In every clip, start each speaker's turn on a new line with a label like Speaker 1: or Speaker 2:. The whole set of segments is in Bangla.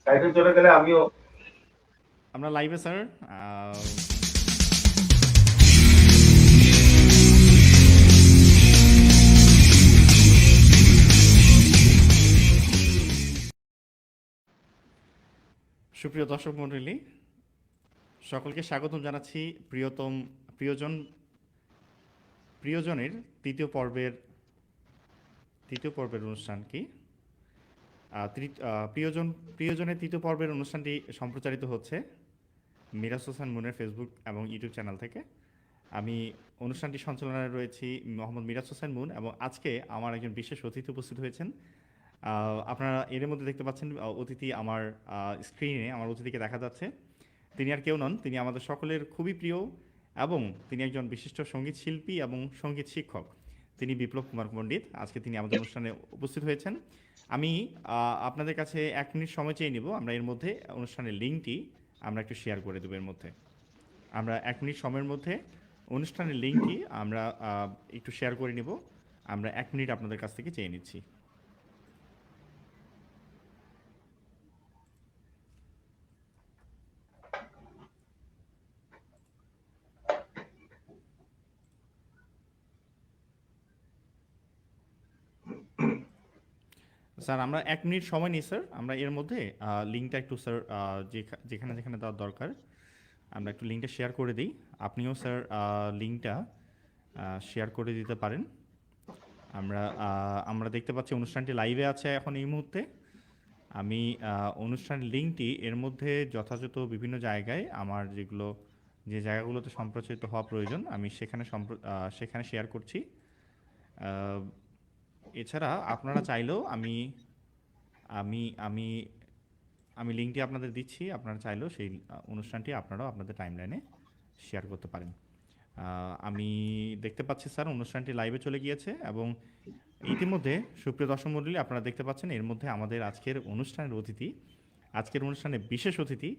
Speaker 1: সাইডে চলে গেলে আমিও।
Speaker 2: আমরা লাইভে স্যার। সুপ্রিয় দর্শক মণ্ডলী, সকলকে স্বাগতম জানাচ্ছি প্রিয়জনের তৃতীয় পর্বের অনুষ্ঠান কি প্রিয়জনের তৃতীয় পর্বের অনুষ্ঠানটি সম্প্রচারিত হচ্ছে মিরাজ হোসেন মুনের ফেসবুক এবং ইউটিউব চ্যানেল থেকে। আমি অনুষ্ঠানটি সঞ্চালনায় রয়েছি মোহাম্মদ মিরাজ হোসেন মুন, এবং আজকে আমার একজন বিশেষ অতিথি উপস্থিত হয়েছেন। আপনারা এর মধ্যে দেখতে পাচ্ছেন অতিথি আমার স্ক্রিনে আমার অতিথিকে দেখা যাচ্ছে। তিনি আর কেউ নন, তিনি আমাদের সকলের খুবই প্রিয় এবং তিনি একজন বিশিষ্ট সঙ্গীত শিল্পী এবং সঙ্গীত শিক্ষক। তিনি বিপ্লব কুমার পণ্ডিত। আজকে তিনি আমাদের অনুষ্ঠানে উপস্থিত হয়েছেন। আমি আপনাদের কাছে 1 মিনিট সময় চেয়ে নিব। আমরা এর মধ্যে অনুষ্ঠানের লিঙ্কটি আমরা একটু শেয়ার করে দেবো। এর মধ্যে আমরা 1 মিনিট সময়ের মধ্যে অনুষ্ঠানের লিঙ্কটি আমরা একটু শেয়ার করে নিব। আমরা 1 মিনিট আপনাদের কাছ থেকে চেয়ে নিচ্ছি। স্যার আমরা 1 মিনিট সময় নিই স্যার। আমরা এর মধ্যে লিঙ্কটা একটু স্যার যেখানে যেখানে দেওয়ার দরকার আমরা একটু লিঙ্কটা শেয়ার করে দিই। আপনিও স্যার লিঙ্কটা শেয়ার করে দিতে পারেন। আমরা দেখতে পাচ্ছি অনুষ্ঠানটি লাইভে আছে এখন এই মুহূর্তে। আমি অনুষ্ঠানের লিঙ্কটি এর মধ্যে যথাযথ বিভিন্ন জায়গায় আমার যে জায়গাগুলোতে সম্প্রচারিত হওয়া প্রয়োজন আমি সেখানে শেয়ার করছি। এছাড়া আপনারা চাইলেও আমি আমি আমি আমি লিঙ্কটি আপনাদের দিচ্ছি। আপনারা চাইলেও সেই অনুষ্ঠানটি আপনারাও আপনাদের টাইমলাইনে শেয়ার করতে পারেন। আমি দেখতে পাচ্ছি স্যার অনুষ্ঠানটি লাইভে চলে গিয়েছে, এবং ইতিমধ্যে সুপ্রিয় দর্শক মণ্ডলী আপনারা দেখতে পাচ্ছেন এর মধ্যে আমাদের আজকের অনুষ্ঠানের বিশেষ অতিথি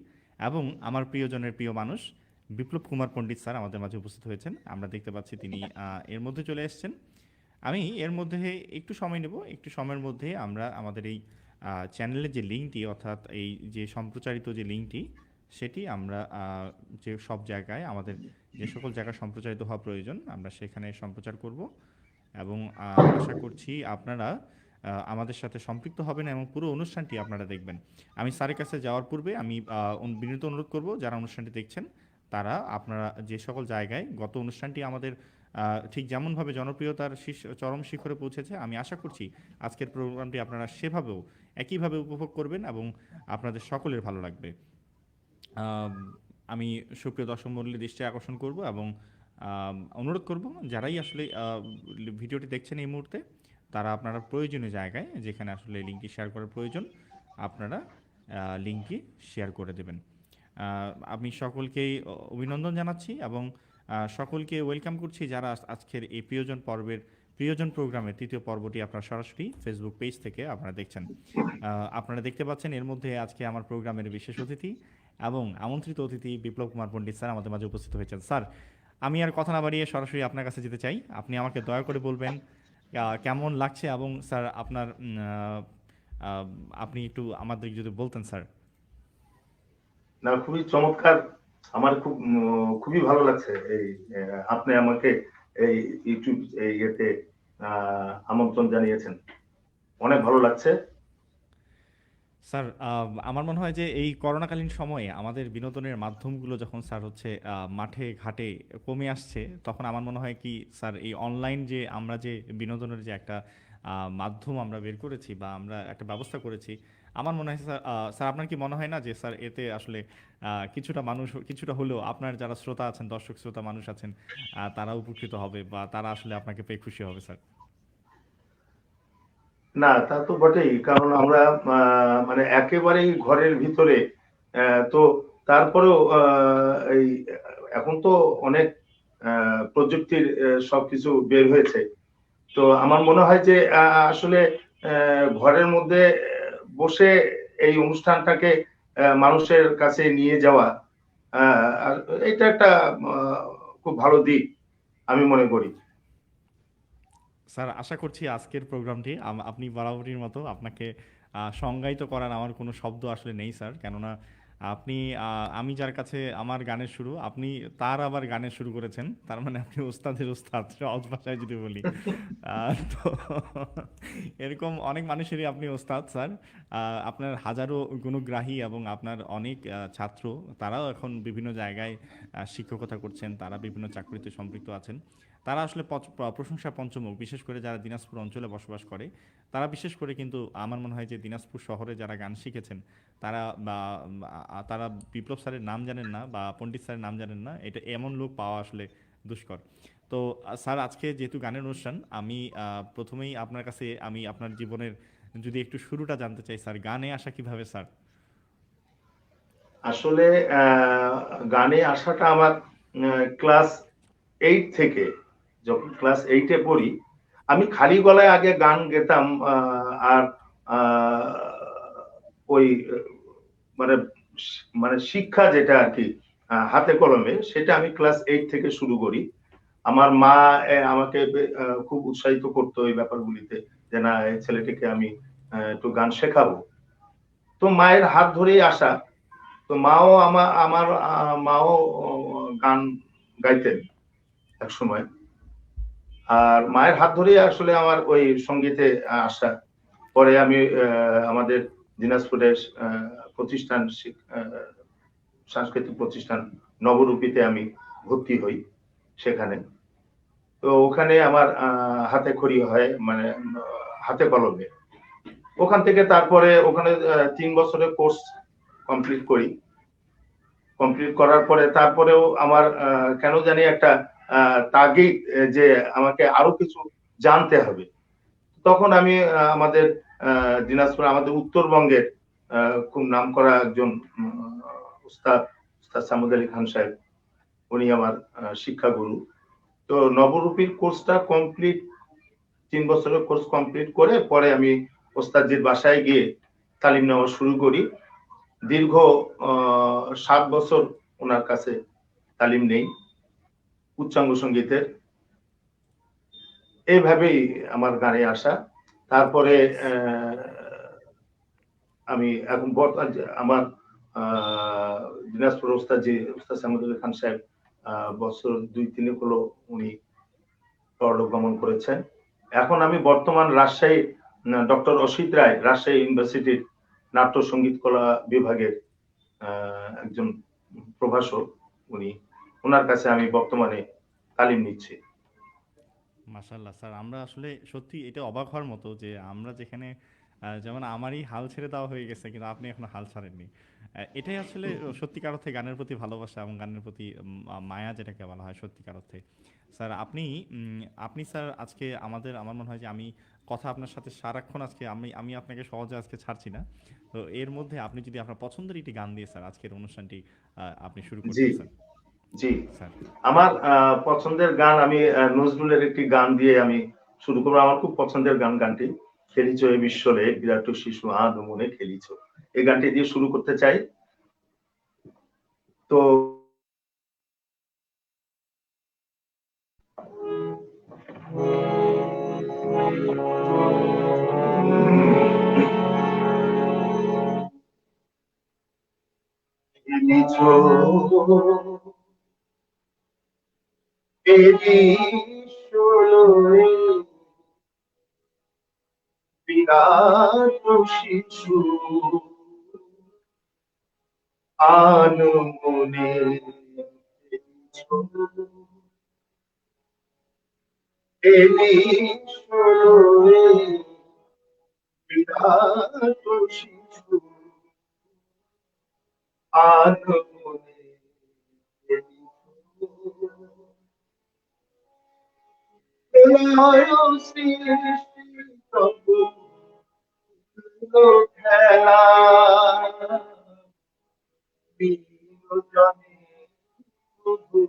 Speaker 2: এবং আমার প্রিয়জনের প্রিয় মানুষ বিপ্লব কুমার পণ্ডিত স্যার আমাদের মাঝে উপস্থিত হয়েছেন। আমরা দেখতে পাচ্ছি তিনি এর মধ্যে চলে এসেছেন। আমি এর মধ্যে একটু সময় নেব। একটু সময়ের মধ্যে আমরা আমাদের এই চ্যানেলের যে লিঙ্কটি, অর্থাৎ এই যে সম্প্রচারিত যে লিঙ্কটি, সেটি আমরা যে সব জায়গায় আমাদের যে সকল জায়গায় সম্প্রচারিত হওয়া প্রয়োজন আমরা সেখানে সম্প্রচার করব, এবং আশা করছি আপনারা আমাদের সাথে সম্পৃক্ত হবেন এবং পুরো অনুষ্ঠানটি আপনারা দেখবেন। আমি স্যারের কাছে যাওয়ার পূর্বে আমি বিনীত অনুরোধ করব যারা অনুষ্ঠানটি দেখছেন তারা আপনারা যে সকল জায়গায় গত অনুষ্ঠানটি আমাদের ঠিক যেমনভাবে জনপ্রিয়তার চরম শিখরে পৌঁছেছে, আমি আশা করছি আজকের প্রোগ্রামটি আপনারা সেভাবেও একইভাবে উপভোগ করবেন এবং আপনাদের সকলের ভালো লাগবে। আমি সুপ্রিয় দর্শক মণ্ডলীর দৃষ্টি আকর্ষণ করব এবং অনুরোধ করব যারাই আসলে ভিডিওটি দেখছেন এই মুহূর্তে তারা আপনারা প্রয়োজনীয় জায়গায় যেখানে আসলে লিঙ্কটি শেয়ার করার প্রয়োজন আপনারা লিঙ্কটি শেয়ার করে দেবেন। আমি সকলকেই অভিনন্দন জানাচ্ছি এবং সকলকে ওয়েলকাম করছি যারা আজকের এই প্রিয়জন প্রোগ্রামের তৃতীয় পর্বটি আপনারা সরাসরি ফেসবুক পেজ থেকে আপনারা দেখছেন। আপনারা দেখতে পাচ্ছেন এর মধ্যে আজকে আমার প্রোগ্রামের বিশেষ অতিথি এবং আমন্ত্রিত অতিথি বিপ্লব কুমার পণ্ডিত স্যার আমাদের মাঝে উপস্থিত হয়েছেন। স্যার, আমি আর কথা না বাড়িয়ে সরাসরি আপনার কাছে যেতে চাই। আপনি আমাকে দয়া করে বলবেন কেমন লাগছে, এবং স্যার আপনি একটু আমাদের যদি বলতেন স্যার।
Speaker 1: না, খুবই চমৎকার। আমার খুবই ভালো লাগছে এই আপনি আমাকে এই ইউটিউব ইয়েতে আমন্ত্রণ জানিয়েছেন, অনেক ভালো লাগছে।
Speaker 2: স্যার, আমার মনে হয় যে এই করোনাকালীন সময়ে আমাদের বিনোদনের মাধ্যমগুলো যখন স্যার হচ্ছে মাঠে ঘাটে কমে আসছে, তখন আমার মনে হয় কি স্যার এই অনলাইন যে আমরা যে বিনোদনের যে একটা মাধ্যম আমরা বের করেছি বা আমরা একটা ব্যবস্থা করেছি, আমার মনে হয় স্যার স্যার আপনার কি মনে হয় না যে স্যার এতে আসলে কিছুটা হলেও আপনার যারা শ্রোতা আছেন, দর্শক শ্রোতা মানুষ আছেন, তারা উপকৃত হবে বা তারা আসলে আপনাকে পেয়ে খুশি হবে স্যার?
Speaker 1: না, তা তো বটেই, কারণ আমরা মানে একেবারেই ঘরের ভিতরে, তো তারপরেও এই এখন তো অনেক প্রযুক্তির সবকিছু বের হয়েছে। তো আমার মনে হয় যে আসলে ঘরের মধ্যে বসে এই অনুষ্ঠানটাকে মানুষের কাছে নিয়ে যাওয়া, আর এটা একটা খুব ভালো দিক আমি মনে করি।
Speaker 2: স্যার আশা করছি আজকের প্রোগ্রামটি আপনি বরাবরের মতো আপনাকে সংজ্ঞায়িত করার আমার কোনো শব্দ আসলে নেই স্যার, কেননা আপনি আমি যার কাছে আমার গানের শুরু, আপনি তার আবার গানের শুরু করেছেন, তার মানে আপনি ওস্তাদের ওস্তাদ, সহজ ভাষায় যদি বলি। তো এরকম অনেক মানুষেরই আপনি ওস্তাদ স্যার। আপনার হাজারো গুণগ্রাহী এবং আপনার অনেক ছাত্র, তারাও এখন বিভিন্ন জায়গায় শিক্ষকতা করছেন, তারা বিভিন্ন চাকরিতে সম্পৃক্ত আছেন। তারা আসলে প্রশংসা পঞ্চমুখ, বিশেষ করে যারা দিনাজপুর অঞ্চলে বসবাস করে, তারা বিশেষ করে কিন্তু আমার মনে হয় যে দিনাজপুর শহরে যারা গান শিখেছেন, তারা বা তারা বিপ্লব স্যারের নাম জানেন না বা পণ্ডিত স্যারের নাম জানেন না, এটা এমন লোক পাওয়া আসলে দুষ্কর। তো স্যার আজকে যেহেতু গানের অনুষ্ঠান, আমি প্রথমেই আপনার কাছে আমি আপনার জীবনের যদি একটু শুরুটা জানতে চাই স্যার, গানে আসা কিভাবে স্যার?
Speaker 1: আসলে গানে আসাটা আমার ক্লাস 8 থেকে, যখন ক্লাস 8-এ পড়ি, আমি খালি গলায় আগে গান গেতাম। আর আহ, ওই মানে মানে শিক্ষা যেটা আর কি হাতে কলমে, সেটা আমি ক্লাস 8 থেকে শুরু করি। আমার মা আমাকে খুব উৎসাহিত করতো এই ব্যাপারগুলিতে, যে না, এই ছেলেটিকে আমি একটু গান শেখাবো। তো মায়ের হাত ধরেই আসা। তো মাও আমার মাও গান গাইতেন এক সময়। আর মায়ের হাত ধরেই আসলে আমার ওই সঙ্গীতে আসা। পরে আমি আমাদের দিনাজপুরের প্রতিষ্ঠান, সাংস্কৃতিক প্রতিষ্ঠান নবরূপীতে আমি ভর্তি হই সেখানে। তো ওখানে আমার হাতে খড়ি হয়, মানে হাতে কলমে। ওখান থেকে তারপরে ওখানে 3 বছরের কোর্স কমপ্লিট করি। কমপ্লিট করার পরে তারপরেও আমার কেন জানি একটা তাগিদ, যে আমাকে আরো কিছু জানতে হবে। তখন আমি আমাদের দিনাজপুর, আমাদের উত্তরবঙ্গের খুব নামকরা একজন উস্তাদ, উস্তাদ সামুদ আলী খান সাহেব, উনি আমার শিক্ষাগুরু। তো নবরূপীর কোর্সটা কমপ্লিট, 3 বছরের কোর্স কমপ্লিট করে পরে আমি ওস্তাদজির বাসায় গিয়ে তালিম নেওয়া শুরু করি। দীর্ঘ 7 বছর ওনার কাছে তালিম নেই উচ্চাঙ্গ সঙ্গীতের। এইভাবেই আমার গানে আসা। তারপরে আমি এখন আমার দিনাজপুর ওস্তাদ সামুদুল খান সাহেব বছর 2-3 হলো উনি পরলোক গমন করেছেন। এখন আমি বর্তমান রাজশাহী ডক্টর অসিত রায় রাজশাহী ইউনিভার্সিটির নাট্য সঙ্গীত কলা বিভাগের একজন প্রভাষক উনি। ওনার কাছে আমি বর্তমানে তালিম নিচ্ছি।
Speaker 2: মাশাল্লাহ স্যার, আমরা আসলে সত্যি এটা অবাক হওয়ার মতো যে আমরা যেখানে যেমন আমারই হাল ছেড়ে দেওয়া হয়ে গেছে, কিন্তু আপনি এখনো হাল ছাড়েননি। এটাই আসলে সত্যিকার অর্থে গানের প্রতি ভালোবাসা এবং গানের প্রতি মায়া, যেটাকে বলা হয় সত্যিকার অর্থে। স্যার আপনি স্যার আজকে আমার মনে হয় যে আমি কথা আপনার সাথে সারাক্ষণ আজকে আমি আমি আপনাকে সহজে আজকে ছাড়ছি না। তো এর মধ্যে আপনি যদি আপনার পছন্দের একটি গান দিয়ে স্যার আজকের অনুষ্ঠানটি আপনি শুরু
Speaker 1: জি,
Speaker 2: করতেন স্যার।
Speaker 1: জি।
Speaker 2: স্যার
Speaker 1: আমার পছন্দের গান, আমি নজরুলের একটি গান দিয়ে আমি শুরু করবো। আমার খুব পছন্দের গানটি খেলিছ এ বিশ্বরে বিরাট শিশু আদ মনে খেলিছ, এই গানটি দিয়ে শুরু করতে চাই। তো খেলিছ এ বিশ্বরে বিরাট শিশু আনমনে এলিশরে বিরাট শিশু আনমনে সৃষ্টি তব খেলা বিনোদনে তবু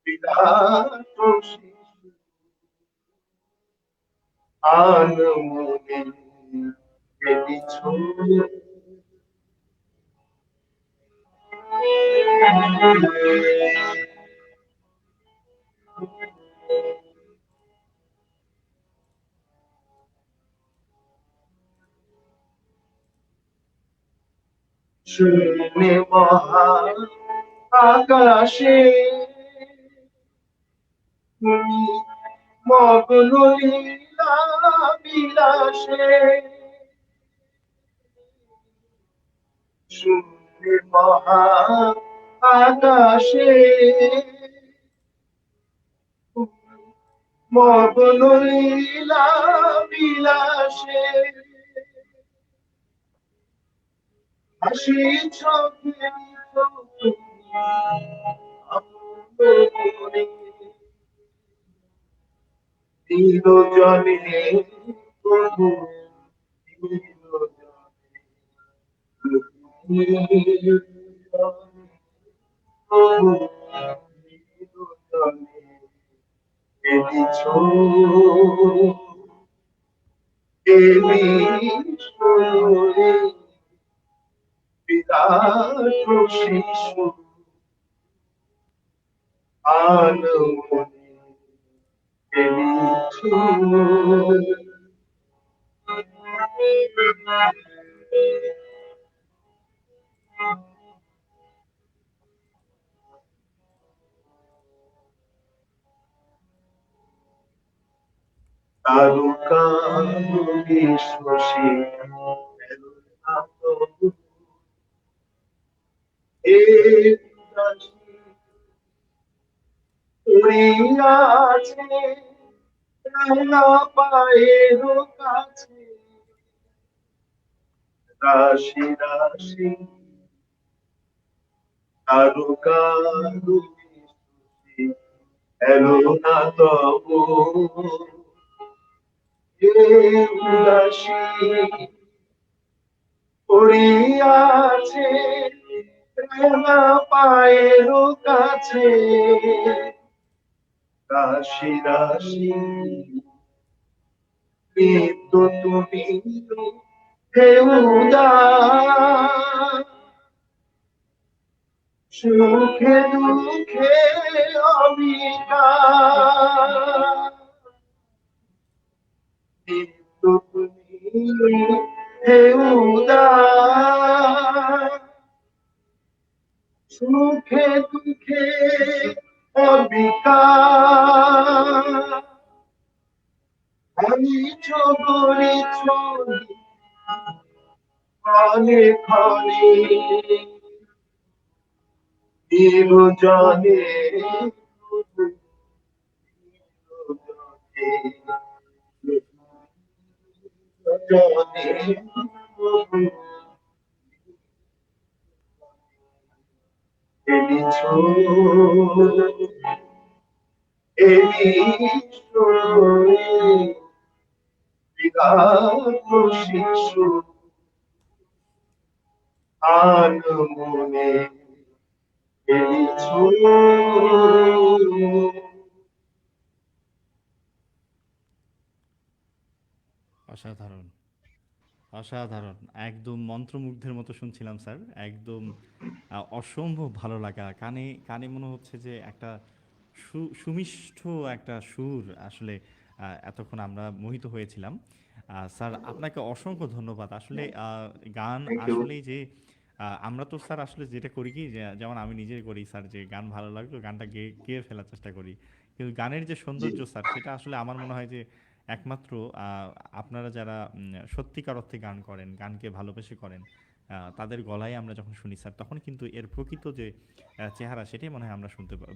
Speaker 1: বিরাট শিশু আনমনে এনেছো শূন্যে মহা আকাশে তুমি মগ্ন লীলা বিলাসে শূন্যে মহা আকাশে মগ্ন লীলা বিলাসে হাসি চোখে জনে প্রভু এনেছো বিরাট শিশু আনমনে এনেছো তারকা শশী আছে রাঙা পায়ের কাছে রাশি রাশি তারকা এলো না তবু উদাসী পড়িয়াছে রাঙা পায়ের কাছে রাশি রাশি কিন্তু তুমি হেউদা সুখে দুঃখে অবিকা কিন্তু তুমি হেউদা সুখে দুঃখে অবিকা আমি চগরে চলি ক্ষণে ক্ষণে নির্জনে এনেছো বিরাট শিশু আনমনে এনেছো
Speaker 2: অসাধারণ, অসাধারণ। একদম মন্ত্রমুগ্ধের মতো শুনছিলাম স্যার। একদম অসম্ভব ভালো লাগা। কানে, কানে মনে হচ্ছে যে একটা সুমিষ্ট একটা সুর আসলে এতক্ষণ আমরা মোহিত হয়েছিলাম। স্যার আপনাকে অসংখ্য ধন্যবাদ। আসলে গান
Speaker 1: থ্যাংক ইউ
Speaker 2: আসলেই যে আমরা তো স্যার আসলে যেটা করি কি যে যেমন আমি নিজে করি স্যার যে গান ভালো লাগলো গানটা গেয়ে ফেলার চেষ্টা করি। কিন্তু গানের যে
Speaker 1: জি
Speaker 2: সৌন্দর্য স্যার সেটা আসলে আমার মনে হয় যে একমাত্র আপনারা যারা সত্যিকার অর্থে গান করেন, গানকে ভালোবেসে করেন, তাদের গলায় আমরা যখন শুনি স্যার তখন কিন্তু এর প্রকৃত যে চেহারা সেটাই মনে হয় আমরা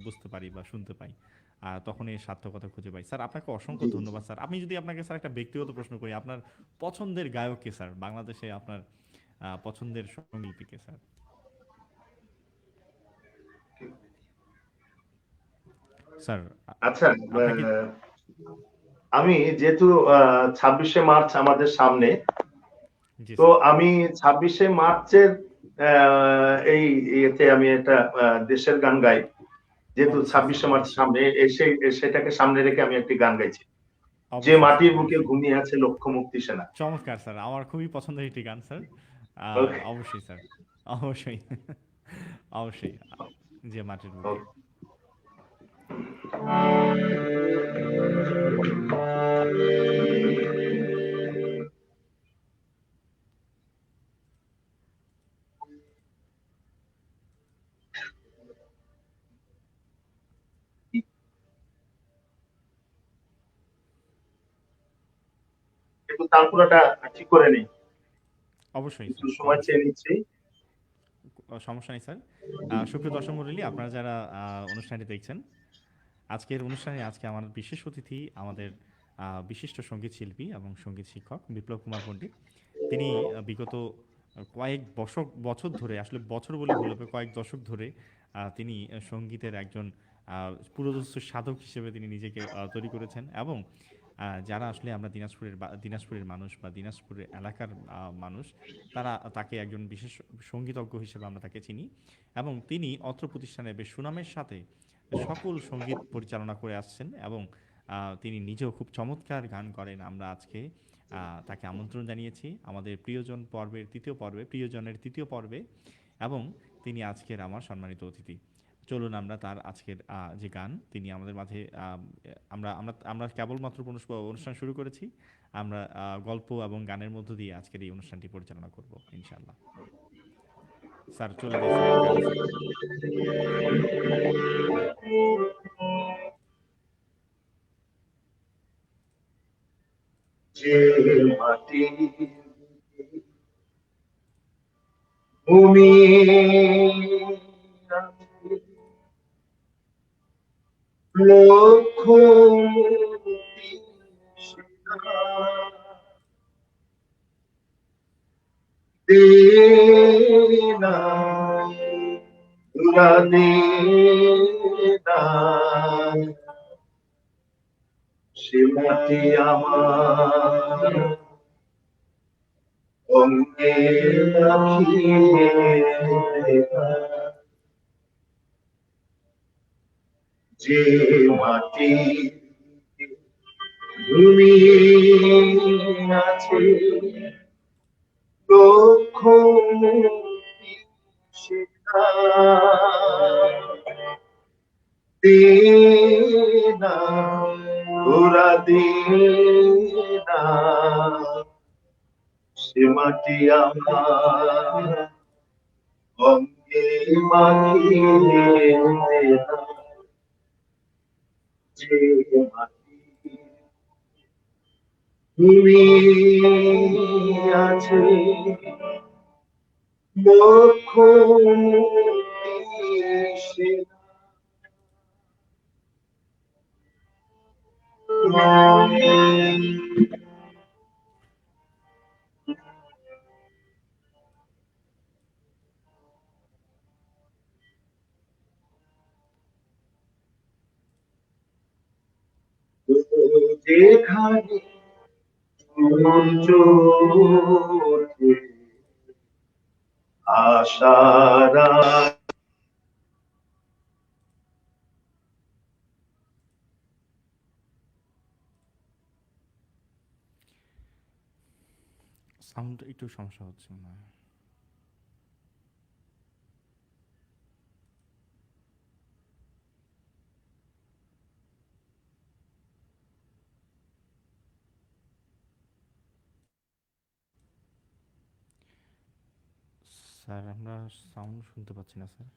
Speaker 2: বুঝতে পারি বা শুনতে পাই। তখন এর সার্থকতা খুঁজে পাই। স্যার আপনাকে অসংখ্য
Speaker 1: জি
Speaker 2: ধন্যবাদ স্যার। আমি যদি আপনাকে স্যার একটা ব্যক্তিগত প্রশ্ন করি, আপনার পছন্দের গায়ক কে স্যার? বাংলাদেশে আপনার পছন্দের সঙ্গীতী কে স্যার? স্যার
Speaker 1: আচ্ছা
Speaker 2: আপনার কি
Speaker 1: আমি যেহেতু 26শে মার্চ আমাদের সামনে,
Speaker 2: জি
Speaker 1: তো
Speaker 2: স্যার।
Speaker 1: আমি 26শে মার্চের এই ইয়েতে আমি একটা দেশের গান গাই, যেহেতু
Speaker 2: আচ্ছা স্যার,
Speaker 1: 26শে মার্চ
Speaker 2: অবশ্যই।
Speaker 1: সামনে এসে সেটাকে সামনে রেখে আমি একটি গান গাইছি। যে
Speaker 2: অবশ্যই স্যার,
Speaker 1: মাটির বুকে
Speaker 2: অবশ্যই।
Speaker 1: ঘুমিয়ে আছে লক্ষ্য মুক্তি সেনা।
Speaker 2: চমৎকার স্যার। আমার খুবই পছন্দের একটি গান স্যার।
Speaker 1: ওকে,
Speaker 2: অবশ্যই স্যার। অবশ্যই। অবশ্যই। যে মাটির বুকে।
Speaker 1: ওকে। কিন্তু তারপরটা ঠিক করে নেই,
Speaker 2: অবশ্যই
Speaker 1: একটু
Speaker 2: স্যার,
Speaker 1: সময়
Speaker 2: অবশ্যই।
Speaker 1: চেয়ে নিচ্ছি।
Speaker 2: সমস্যা নেই স্যার। সুপ্রিয় দর্শক মণ্ডলী, আপনারা যারা অনুষ্ঠানটি দেখছেন, আজকের অনুষ্ঠানে আজকে আমার বিশেষ অতিথি আমাদের বিশিষ্ট সঙ্গীত শিল্পী এবং সঙ্গীত শিক্ষক বিপ্লব কুমার পণ্ডিত। তিনি বিগত কয়েক বছর ধরে, আসলে বছর বলে ভুল হবে, কয়েক দশক ধরে তিনি সঙ্গীতের একজন পুরোদস্ত সাধক হিসেবে তিনি নিজেকে তৈরি করেছেন। এবং যারা আসলে আমরা দিনাজপুরের মানুষ বা দিনাজপুরের এলাকার মানুষ, তারা তাকে একজন বিশেষ সঙ্গীতজ্ঞ হিসেবে আমরা তাকে চিনি। এবং তিনি অত্র প্রতিষ্ঠানে বেশ সুনামের সাথে সকল সঙ্গীত পরিচালনা করে আসছেন। এবং তিনি নিজেও খুব চমৎকার গান করেন। আমরা আজকে তাকে আমন্ত্রণ জানিয়েছি আমাদের প্রিয়জনের তৃতীয় পর্বে। এবং তিনি আজকের আমার সম্মানিত অতিথি। চলুন আমরা তার আজকের যে গান তিনি আমাদের মাঝে, আমরা আমরা আমরা কেবলমাত্র অনুষ্ঠান শুরু করেছি। আমরা গল্প এবং গানের মধ্য দিয়ে আজকের এই অনুষ্ঠানটি পরিচালনা করব ইনশাআল্লাহ। স্যার চলে যাই স্যার, গানে স্যার।
Speaker 1: যে মাটি ঘুমিয়ে আছে লক্ষ্য মুক্তি সেনা, দে না উড়া দে না, সে মাটি আমার অঙ্গে রাখিয়ে দে। যে মাটি ঘুমিয়ে আছে লক্ষ মুক্তি সেনা, দে না ওরা দে না, সে মাটি আমার অঙ্গে মাখিয়ে দে না। যে মাটি ঘুমিয়ে আছে লক্ষ মুক্তি সেনা, যেখানে সূর্য ওঠে আশারা,
Speaker 2: সাউন্ড একটু সমস্যা হচ্ছে মনে হয়। স্যার আমরা সাউন্ড শুনতে পাচ্ছি না স্যার।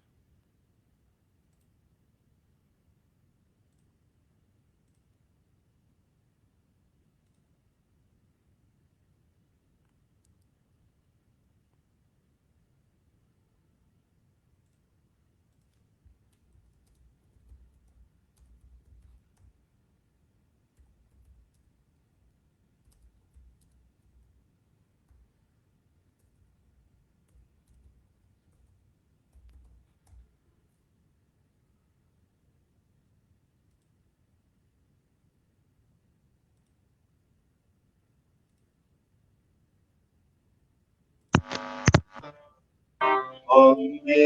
Speaker 1: অঙ্গে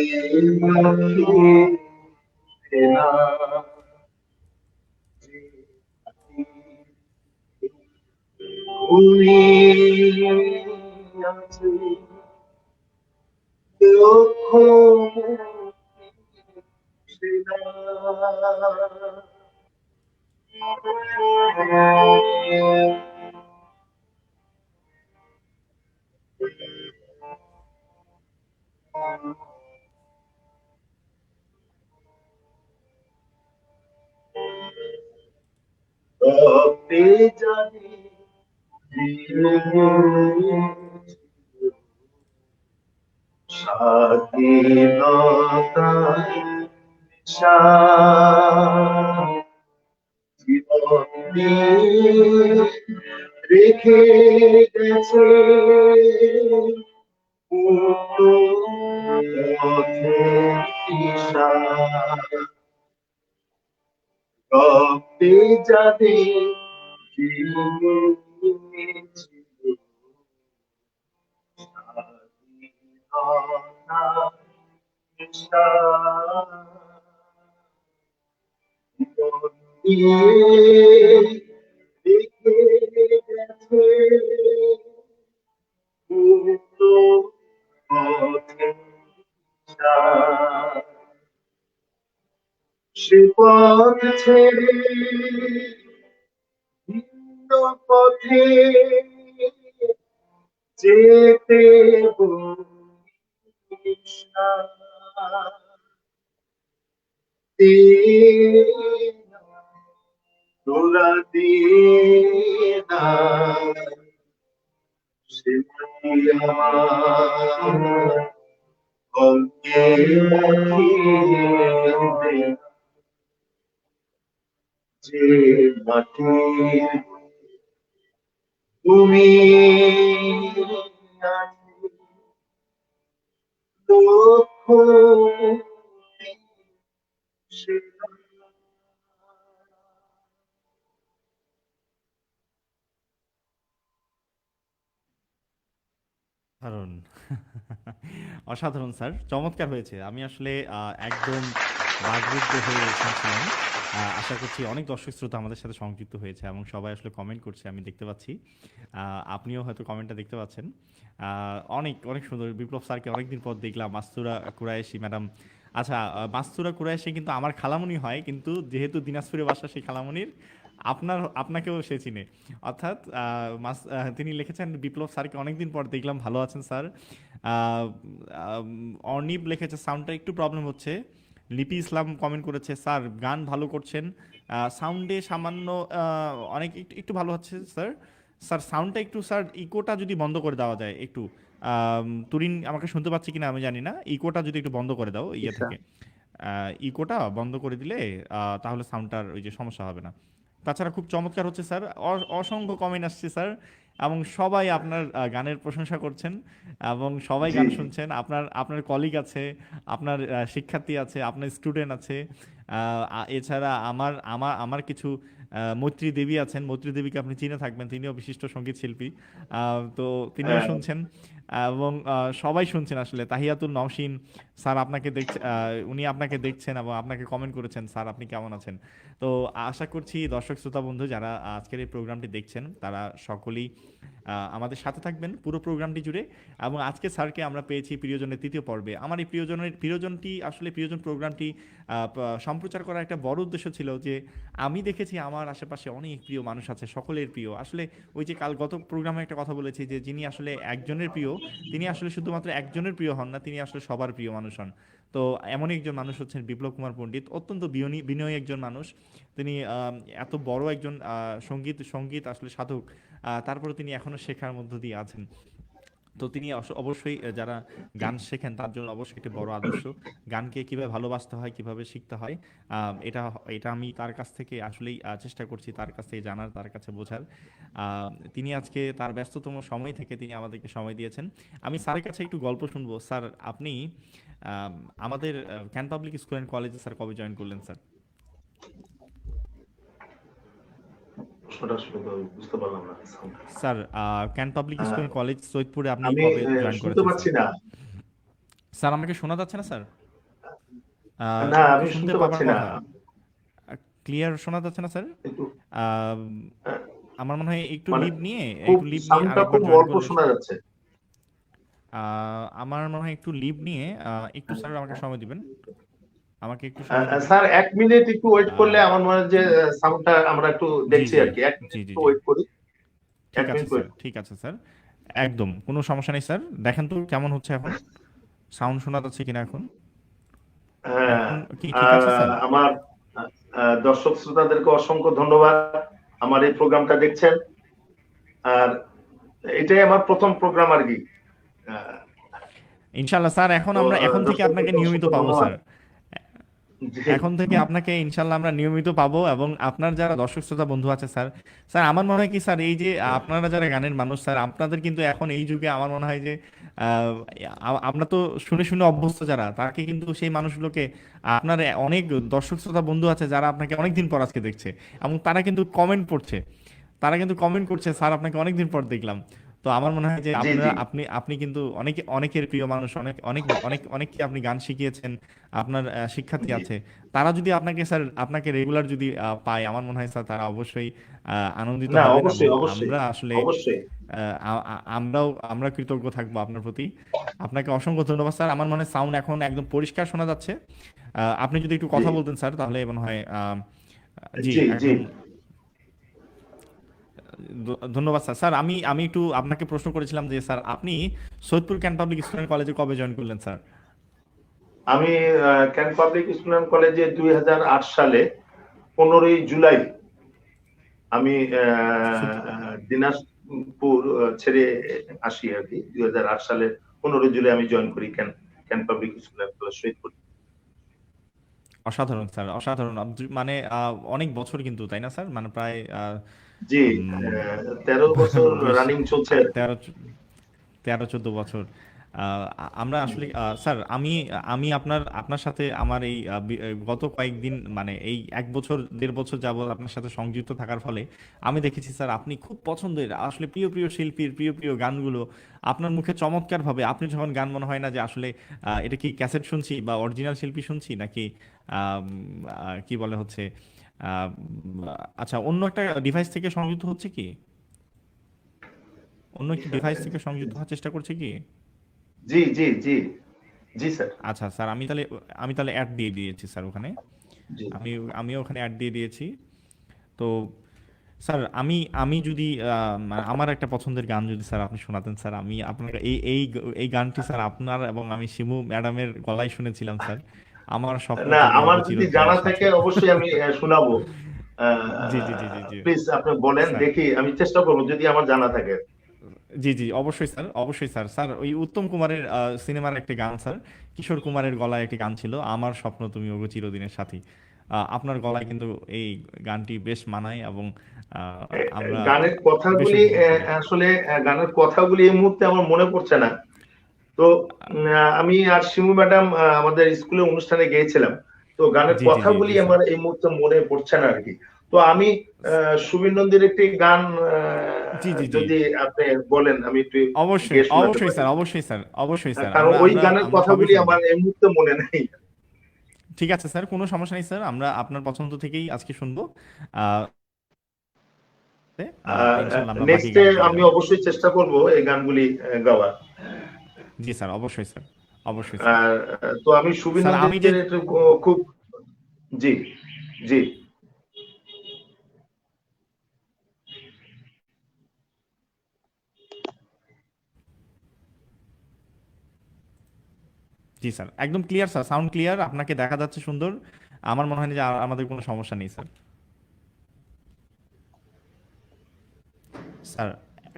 Speaker 1: মাখিয়ে দে না। যে ঘুমিয়ে আছে লক্ষ শিলা। রক্তে জানি স্বাধীনতার নিশান জীবন দিয়ে রেখে গেছে মুক্ত পথের দিশা। রক্তে যাদের জিয়েছিল স্বাধীনতার নিশান জীবন দিয়ে রেখে গেছে মুক্ত পথের দিশা। সে পথ ছেড়ে ভিন্ন পথে যেতে বলিস না। দে না, তোরা দে না, সে মাটি আমার অঙ্গে রাখিয়ে দে। যে মাটির তুমি আছে লক্ষ শিলা।
Speaker 2: দারুণ! অসাধারণ স্যার। চমৎকার হয়েছে। আমি আসলে একদম বাকরুদ্ধ হয়ে শুনছিলাম। আশা করছি অনেক দর্শক শ্রোতা আমাদের সাথে সংযুক্ত হয়েছে এবং সবাই আসলে কমেন্ট করছে আমি দেখতে পাচ্ছি। আপনিও হয়তো কমেন্টটা দেখতে পাচ্ছেন। অনেক, অনেক সুন্দর। বিপ্লব স্যারকে অনেকদিন পর দেখলাম। মাস্তুরা কুরাইশি ম্যাডাম। আচ্ছা, মাস্তুরা কুরাইশি কিন্তু আমার খালামণি হয়। কিন্তু যেহেতু দিনাজপুরে বাসা সেই খালামণির আপনাকেও সে চিনে। অর্থাৎ তিনি লিখেছেন, বিপ্লব স্যারকে অনেকদিন পর দেখলাম, ভালো আছেন স্যার? অর্নিব লিখেছে সাউন্ডটা একটু প্রবলেম হচ্ছে। লিপি ইসলাম কমেন্ট করেছে, স্যার গান ভালো করছেন, সাউন্ডে সামান্য অনেক একটু একটু ভালো হচ্ছে স্যার। স্যার সাউন্ডটা একটু, স্যার ইকোটা যদি বন্ধ করে দেওয়া যায় একটু। তুরিন আমাকে শুনতে পাচ্ছি কিনা আমি জানি না, ইকোটা যদি একটু বন্ধ করে দাও ইয়ে থেকে, ইকোটা বন্ধ করে দিলে তাহলে সাউন্ডটার ওই যে সমস্যা হবে না। তাছাড়া খুব চমৎকার হচ্ছে স্যার। অসংখ্য কমেন্ট আসছে স্যার, এবং সবাই আপনার গানের প্রশংসা করছেন এবং সবাই
Speaker 1: জি
Speaker 2: গান শুনছেন। আপনার আপনার কলিগ আছে, আপনার শিক্ষার্থী আছে, আপনার স্টুডেন্ট আছে। এছাড়া আমার আমার আমার কিছু মৈত্রী দেবী আছেন। মৈত্রী দেবীকে আপনি চিনে থাকবেন, তিনিও বিশিষ্ট সঙ্গীত শিল্পী। তো তিনিও
Speaker 1: হ্যাঁ
Speaker 2: শুনছেন এবং সবাই শুনছেন আসলে। তাহিয়াতুল নওশিন স্যার আপনাকে দেখছে, উনি আপনাকে দেখছেন এবং আপনাকে কমেন্ট করেছেন, স্যার আপনি কেমন আছেন? তো আশা করছি দর্শক শ্রোতা বন্ধু যারা আজকের এই প্রোগ্রামটি দেখছেন তারা সকলেই আমাদের সাথে থাকবেন পুরো প্রোগ্রামটি জুড়ে। এবং আজকে স্যারকে আমরা পেয়েছি প্রিয়জনের তৃতীয় পর্বে। আমার এই প্রিয়জনটি আসলে প্রিয়জন প্রোগ্রামটি সম্প্রচার করার একটা বড় উদ্দেশ্য ছিল যে আমি দেখেছি আমার আশেপাশে অনেক প্রিয় মানুষ আছে, সকলের প্রিয় আসলে। ওই যে গত প্রোগ্রামে একটা কথা বলেছি যে যিনি আসলে একজনের প্রিয়, তিনি আসলে শুধুমাত্র একজনের প্রিয় হন না, তিনি আসলে সবার প্রিয় মানুষ হন। তো এমনই একজন মানুষ হচ্ছেন বিপ্লব কুমার পণ্ডিত, অত্যন্ত বিনয়ী একজন মানুষ। তিনি এত বড় একজন সঙ্গীত সঙ্গীত আসলে সাধক, তারপরে তিনি এখনো শেখার মধ্য দিয়ে আছেন। তো তিনি অবশ্যই যারা গান শেখেন তার জন্য অবশ্যই একটি বড় আদর্শ। গানকে কিভাবে ভালোবাসতে হয়, কিভাবে শিখতে হয়, এটা এটা আমি তার কাছ থেকে আসলেই চেষ্টা করছি তার কাছ থেকে জানার, তার কাছে বোঝার। তিনি আজকে তার ব্যস্ততম সময় থেকে তিনি আমাদেরকে সময় দিয়েছেন। আমি স্যারের কাছে একটু গল্প শুনবো। স্যার আপনি আম, আমাদের ক্যান পাবলিক স্কুল অ্যান্ড কলেজে স্যার কবে জয়েন করলেন স্যার?
Speaker 1: প্রশ্নটা আসলে তো বুঝতে পারলাম না sound।
Speaker 2: Sir Cantt public school
Speaker 1: ah,
Speaker 2: and college সৈয়দপুরে আপনি
Speaker 1: আমি
Speaker 2: কবে জয়েন
Speaker 1: শুনতে
Speaker 2: করেছেন স্যার?
Speaker 1: পাচ্ছি না।
Speaker 2: স্যার আমাকে শোনা যাচ্ছে না স্যার?
Speaker 1: না
Speaker 2: আমাকে
Speaker 1: আমি
Speaker 2: শুনতে
Speaker 1: শুনতে
Speaker 2: পাবার
Speaker 1: পাচ্ছি না
Speaker 2: কথা। ক্লিয়ার শোনা যাচ্ছে না স্যার?
Speaker 1: একটু।
Speaker 2: আম,
Speaker 1: হ্যাঁ,
Speaker 2: আমার মনে হয়
Speaker 1: মানে খুব
Speaker 2: একটু লিভ নিয়ে
Speaker 1: সাউন্ডটা
Speaker 2: আরেকবার
Speaker 1: খুব
Speaker 2: জয়েন
Speaker 1: অল্প
Speaker 2: করলে।
Speaker 1: শোনা যাচ্ছে।
Speaker 2: আমার মনে হয় একটু লিভ নিয়ে একটু স্যার আমাকে সময় দিবেন, আমাকে একটু সময় দিবেন।
Speaker 1: স্যার 1 মিনিট একটু ওয়েট করলে
Speaker 2: আহ,
Speaker 1: আমার মনে হয় যে সাউন্ডটা আমরা একটু
Speaker 2: জি
Speaker 1: দেখছি
Speaker 2: জি
Speaker 1: আর কি। এক
Speaker 2: জি
Speaker 1: মিনিট
Speaker 2: জি
Speaker 1: একটু
Speaker 2: জি
Speaker 1: ওয়েট করি।
Speaker 2: ঠিক
Speaker 1: এক
Speaker 2: আছে
Speaker 1: মিনিট
Speaker 2: স্যার,
Speaker 1: ওয়েট।
Speaker 2: ঠিক আছে স্যার, একদম কোনো সমস্যা নেই স্যার। দেখেন তো কেমন হচ্ছে এখন, সাউন্ড শোনা যাচ্ছে কিনা এখন?
Speaker 1: হ্যাঁ,
Speaker 2: এখন কি ঠিক আছে স্যার?
Speaker 1: আমার দর্শক শ্রোতাদেরকে অসংখ্য ধন্যবাদ আমার এই প্রোগ্রামটা দেখছেন। আর এটাই আমার প্রথম প্রোগ্রাম আর কি। আহ,
Speaker 2: ইনশাল্লাহ স্যার, এখন
Speaker 1: তো
Speaker 2: আমরা এখন থেকে আপনাকে
Speaker 1: দর্শকদেরকে
Speaker 2: নিয়মিত
Speaker 1: অসংখ্য
Speaker 2: পাবো
Speaker 1: ধন্যবাদ।
Speaker 2: স্যার।
Speaker 1: জি।
Speaker 2: এখন থেকে আপনাকে ইনশাল্লাহ আমরা নিয়মিত পাবো, এবং আপনার যারা দর্শক শ্রোতা বন্ধু আছে স্যার, স্যার আমার মনে হয় কি স্যার, এই যে আপনারা যারা গানের মানুষ স্যার, আপনাদের কিন্তু এখন এই যুগে আমার মনে হয় যে আহ, আমরা তো শুনে শুনে অভ্যস্ত, যারা তাকে কিন্তু সেই মানুষগুলোকে, আপনার অনেক দর্শক শ্রোতা বন্ধু আছে যারা আপনাকে অনেকদিন পর আজকে দেখছে, এবং তারা কিন্তু কমেন্ট পড়ছে, তারা কিন্তু কমেন্ট করছে, স্যার আপনাকে অনেকদিন পর দেখলাম। তো আমার মনে হয় যে
Speaker 1: জি জি।
Speaker 2: আপনি কিন্তু অনেকের প্রিয় মানুষ, অনেককে আপনি গান শিখিয়েছেন, আপনার শিক্ষার্থী
Speaker 1: জি।
Speaker 2: আছে, তারা যদি আপনাকে স্যার আপনাকে রেগুলার যদি পায়, আমার মনে হয় স্যার তারা অবশ্যই আনন্দিত
Speaker 1: না,
Speaker 2: হবেন, এবং
Speaker 1: অবশ্যই অবশ্যই
Speaker 2: আমরা আসলে
Speaker 1: অবশ্যই।
Speaker 2: আমরা কৃতজ্ঞ থাকবো আপনার প্রতি। আপনাকে অসংখ্য ধন্যবাদ স্যার। আমার মনে হয় সাউন্ড এখন একদম পরিষ্কার শোনা যাচ্ছে। আপনি যদি একটু
Speaker 1: জি
Speaker 2: কথা বলতেন স্যার, তাহলে মনে হয় জি
Speaker 1: জি জি।
Speaker 2: একদম ধন্যবাদ স্যার। স্যার আমি আমি একটু আপনাকে প্রশ্ন করেছিলাম যে স্যার, আপনি সৈয়দপুর ক্যান্ট পাবলিক স্টুডেন্ট কলেজে কবে জয়েন করলেন স্যার?
Speaker 1: আমি ক্যান্ট পাবলিক স্টুডেন্ট কলেজে 2008 সালে 15ই জুলাই আমি দিনাজপুর ছেড়ে আসি আর কি। 2008 সালের 15ই জুলাই আমি জয়েন করি can't public student college Saidpur.
Speaker 2: অসাধারণ স্যার, অসাধারণ। মানে অনেক বছর কিন্তু, তাই না স্যার? মানে প্রায়
Speaker 1: জি,
Speaker 2: উম,
Speaker 1: 13 বছর
Speaker 2: বেশ
Speaker 1: রানিং চলছে আর কি।
Speaker 2: 13-14 বছর। আমরা আসলে স্যার, আমি আমি আপনার আপনার সাথে আমার এই গত কয়েকদিন, মানে এই 1 বছর 1.5 বছর যাবত আপনার সাথে সংযুক্ত থাকার ফলে আমি দেখেছি স্যার, আপনি খুব পছন্দের আসলে প্রিয় প্রিয় শিল্পীর প্রিয় প্রিয় গানগুলো আপনার মুখে চমৎকারভাবে, আপনি যখন গান, মনে হয় না যে আসলে এটা কি ক্যাসেট শুনছি বা অরিজিনাল শিল্পী শুনছি, নাকি আম, কি বলে হচ্ছে আহ, আচ্ছা, অন্য একটা ডিভাইস থেকে সংযুক্ত হচ্ছে কি, অন্য একটি ডিভাইস থেকে সংযুক্ত হওয়ার চেষ্টা করছে কি?
Speaker 1: জি জি জি জি স্যার।
Speaker 2: আচ্ছা স্যার, আমি তাহলে অ্যাড দিয়ে দিয়েছি স্যার ওখানে।
Speaker 1: জি।
Speaker 2: আমি আমিও ওখানে অ্যাড দিয়ে দিয়েছি। তো স্যার, আমি আমি যদি মানে আমার একটা পছন্দের গান যদি স্যার আপনি শোনাতেন স্যার, আমি আপনার এই গানটি স্যার আপনার এবং আমি শিমু ম্যাডামের গলায় শুনেছিলাম স্যার, আমার স্বপ্ন
Speaker 1: না,
Speaker 2: তুমি
Speaker 1: আমার
Speaker 2: ওগো
Speaker 1: যদি
Speaker 2: চিরদিনের
Speaker 1: জানা
Speaker 2: সাথী।
Speaker 1: থাকে অবশ্যই আমি শোনাবো।
Speaker 2: জি জি জি জি জি
Speaker 1: প্লিজ আপনি বলেন,
Speaker 2: স্যার,
Speaker 1: দেখি আমি চেষ্টা করবো যদি আমার জানা থাকে।
Speaker 2: জি জি অবশ্যই স্যার, অবশ্যই স্যার। স্যার ওই উত্তম কুমারের সিনেমার একটি গান স্যার, কিশোর কুমারের গলায় একটি গান ছিল, আমার স্বপ্ন তুমি ওগো চিরদিনের সাথী। আপনার গলায় কিন্তু এই গানটি বেশ মানায়, এবং আমরা
Speaker 1: গানের
Speaker 2: বেশ
Speaker 1: কথাগুলি
Speaker 2: উপভোগ করি।
Speaker 1: আসলে গানের কথাগুলি এই মুহূর্তে আমার মনে পড়ছে না। তো আমি আর শিমু ম্যাডাম আমাদের স্কুলে অনুষ্ঠানে গিয়েছিলাম। তো গানের
Speaker 2: জি জি জি
Speaker 1: কথাগুলি
Speaker 2: জি স্যার,
Speaker 1: আমার এই মুহূর্তে মনে পড়ছে না আর কি। তো আমি সুবীর নন্দীর একটি গান
Speaker 2: জি জি জি
Speaker 1: যদি আপনি বলেন আমি একটু
Speaker 2: অবশ্যই
Speaker 1: গেয়ে শোনাতে
Speaker 2: অবশ্যই
Speaker 1: পারি।
Speaker 2: স্যার, অবশ্যই স্যার, অবশ্যই স্যার,
Speaker 1: কারণ
Speaker 2: আমরা
Speaker 1: ওই
Speaker 2: আমরা
Speaker 1: গানের
Speaker 2: আমরা সবই
Speaker 1: কথাগুলি
Speaker 2: শুনবো।
Speaker 1: আমার এই মুহূর্তে মনে নেই।
Speaker 2: ঠিক আছে স্যার, কোনো সমস্যা নেই স্যার, আমরা আপনার পছন্দ থেকেই আজকে শুনবো। আহ, ইনশাল্লাহ আমরা বাকি
Speaker 1: নেক্সটে
Speaker 2: গানগুলো
Speaker 1: আমি
Speaker 2: গাবো।
Speaker 1: অবশ্যই চেষ্টা করব এই গানগুলি গাওয়ার।
Speaker 2: জি স্যার, অবশ্যই স্যার, অবশ্যই স্যার।
Speaker 1: আর তো আমি সুবীর
Speaker 2: স্যার আমি যে,
Speaker 1: নন্দীর একটু খুব। জি জি।
Speaker 2: জি স্যার, একদম ক্লিয়ার স্যার, সাউন্ড ক্লিয়ার, আপনাকে দেখা যাচ্ছে সুন্দর। আমার মনে হয় না যে আমাদের কোনো সমস্যা নেই স্যার। স্যার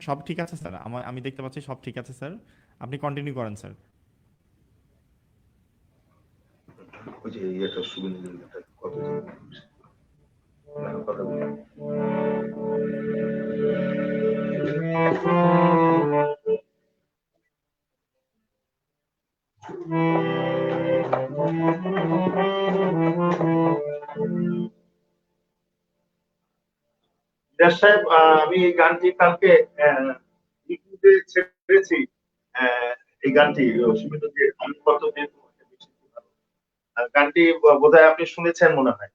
Speaker 2: সব ঠিক আছে স্যার, আমি দেখতে পাচ্ছি সব ঠিক আছে স্যার, আপনি কন্টিনিউ করেন স্যার।
Speaker 1: ওই যে ইয়েটা সুবীর নন্দীর গানটা কত গানের কথাগুলি। দেশ সাহেব, আমি এই গানটি কালকে ইউটিউবে ছেড়েছি। আহ, এই গানটি সুবীর আমি কতদিন তোমাকে বেশি ভালো। গানটি বোধহয় আপনি শুনেছেন মনে হয়।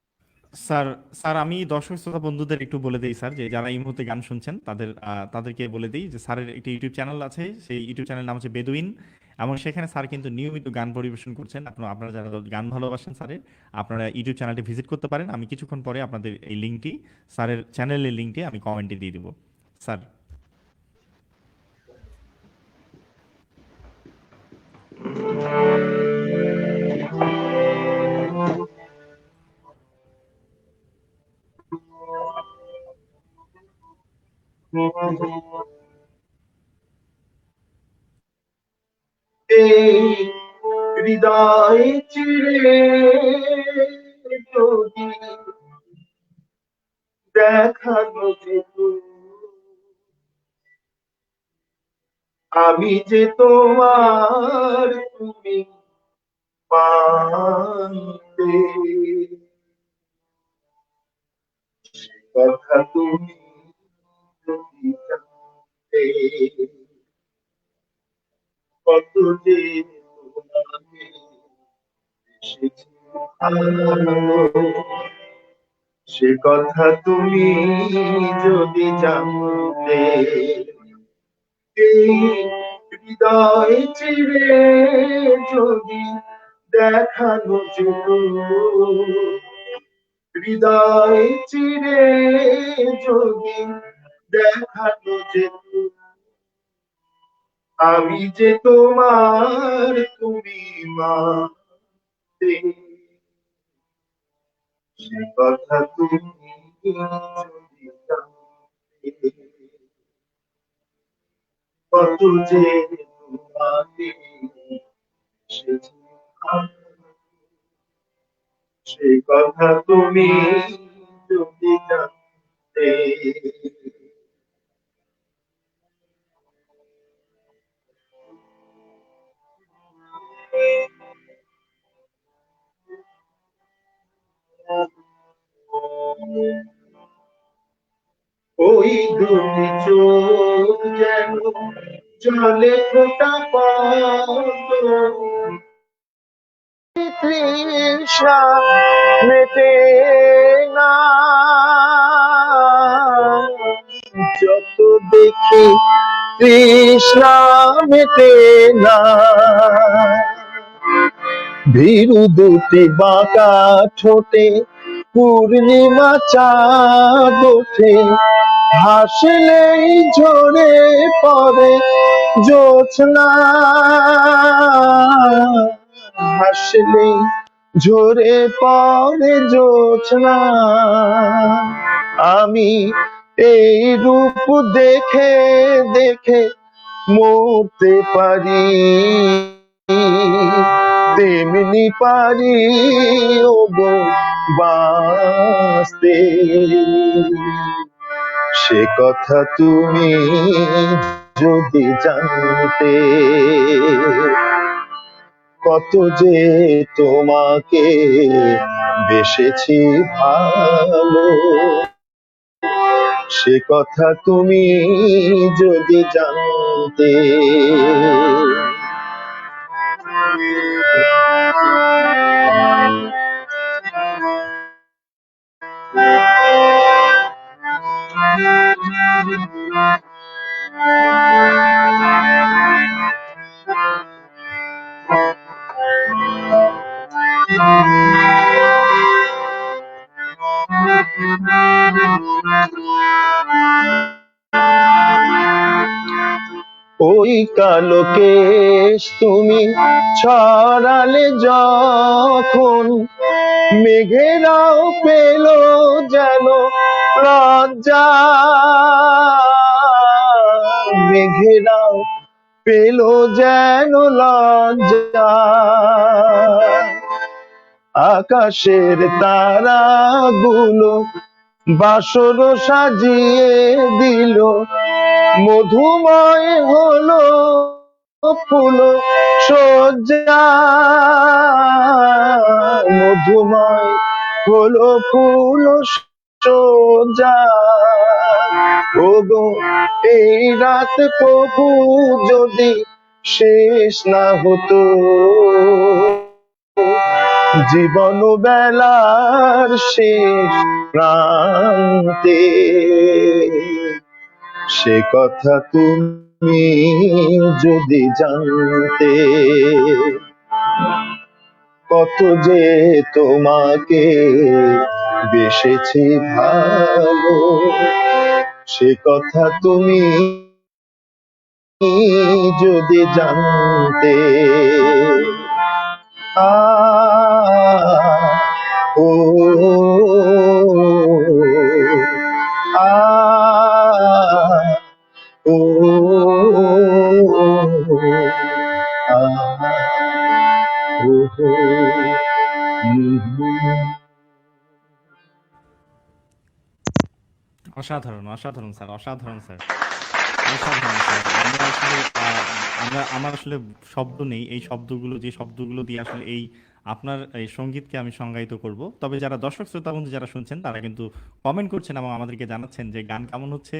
Speaker 2: স্যার, স্যার আমি দর্শক শ্রোতা বন্ধুদের একটু বলে দেই স্যার, যে যারা এই মুহূর্তে গান শুনছেন তাদেরকে বলে দেই যে স্যারের একটি ইউটিউব চ্যানেল আছে, সেই ইউটিউব চ্যানেল নাম হচ্ছে বেদুইন, এবং সেখানে স্যার কিন্তু নিয়মিত গান পরিবেশন করছেন। আপনারা যারা গান ভালোবাসেন স্যারের, আপনারা ইউটিউব চ্যানেলটি ভিজিট করতে পারেন। আমি কিছুক্ষণ পরে আপনাদের এই লিঙ্কটি, স্যারের চ্যানেলের লিঙ্কটি আমি কমেন্টে দিয়ে দেবো স্যার।
Speaker 1: এই হৃদয় চিরে যদি দেখানো যেত, আমি যে তোমার, তুমি পান্তে, সে কথা তুমি যদি জানতে, কত যে তোমাকে এসেছি ভালো, সে কথা তুমি যদি জানতে। এই হৃদয় চিরে যদি দেখানো যেত, হৃদয় চিরে যদি দেখানো যেত, আমি যে তোমার, তুমি মাতে, সে কথা তুমি যদি জানতে, কত যে তোমাকে এসেছি ভালো, সে কথা তুমি যদি জানতে। ওই দুটি চোখ যেন জলে ফোটা পদ্ম, তৃষা মেটে না, যত দেখি তৃষ্ণা মেটে না, ভীরু দুটি বাঁকা ঠোঁটে পূর্ণিমা চাঁদ ওঠে, হাসলেই ঝরে পড়ে জ্যোৎস্না, হাসলেই ঝরে পড়ে জ্যোৎস্না। আমি এই রূপ দেখে দেখে মরতে পারি, তেমনি পারি ও গো বাঁচতে, সে কথা তুমি যদি জানতে, কত যে তোমাকে বেসেছি ভালো, সে কথা তুমি যদি জানতে। ওই কালো কেশ তুমি ছড়ালে যখন, মেঘেরাও পেল যেন লজ্জা, মেঘেরাও পেল যেন লজ্জা, আকাশের তারাগুলো বাসর সাজিয়ে দিল, মধুময় হলো ফুল সজ্জা, মধুময় হলো ফুল সজ্জা। ওগো এই রাত প্রভু যদি শেষ না হতো,
Speaker 3: জীবন বেলার শেষ প্রান্তে, সে কথা তুমি যদি জানতে, কত যে তোমাকে বেসেছি ভালো, সে কথা তুমি যদি জানতে। আ ও আ ও আ ও
Speaker 2: অসাধারণ, অসাধারণ স্যার, অসাধারণ স্যার, অসাধারণ স্যার। আমরা আসলে আমার আসলে শব্দ নেই। এই শব্দগুলো, যে শব্দগুলো দিয়ে আসলে এই আপনার এই সঙ্গীতকে আমি সংজ্ঞায়িত করব। তবে যারা দর্শক শ্রোতা বন্ধু যারা শুনছেন তারা কিন্তু কমেন্ট করছেন এবং আমাদেরকে জানাচ্ছেন যে গান কেমন হচ্ছে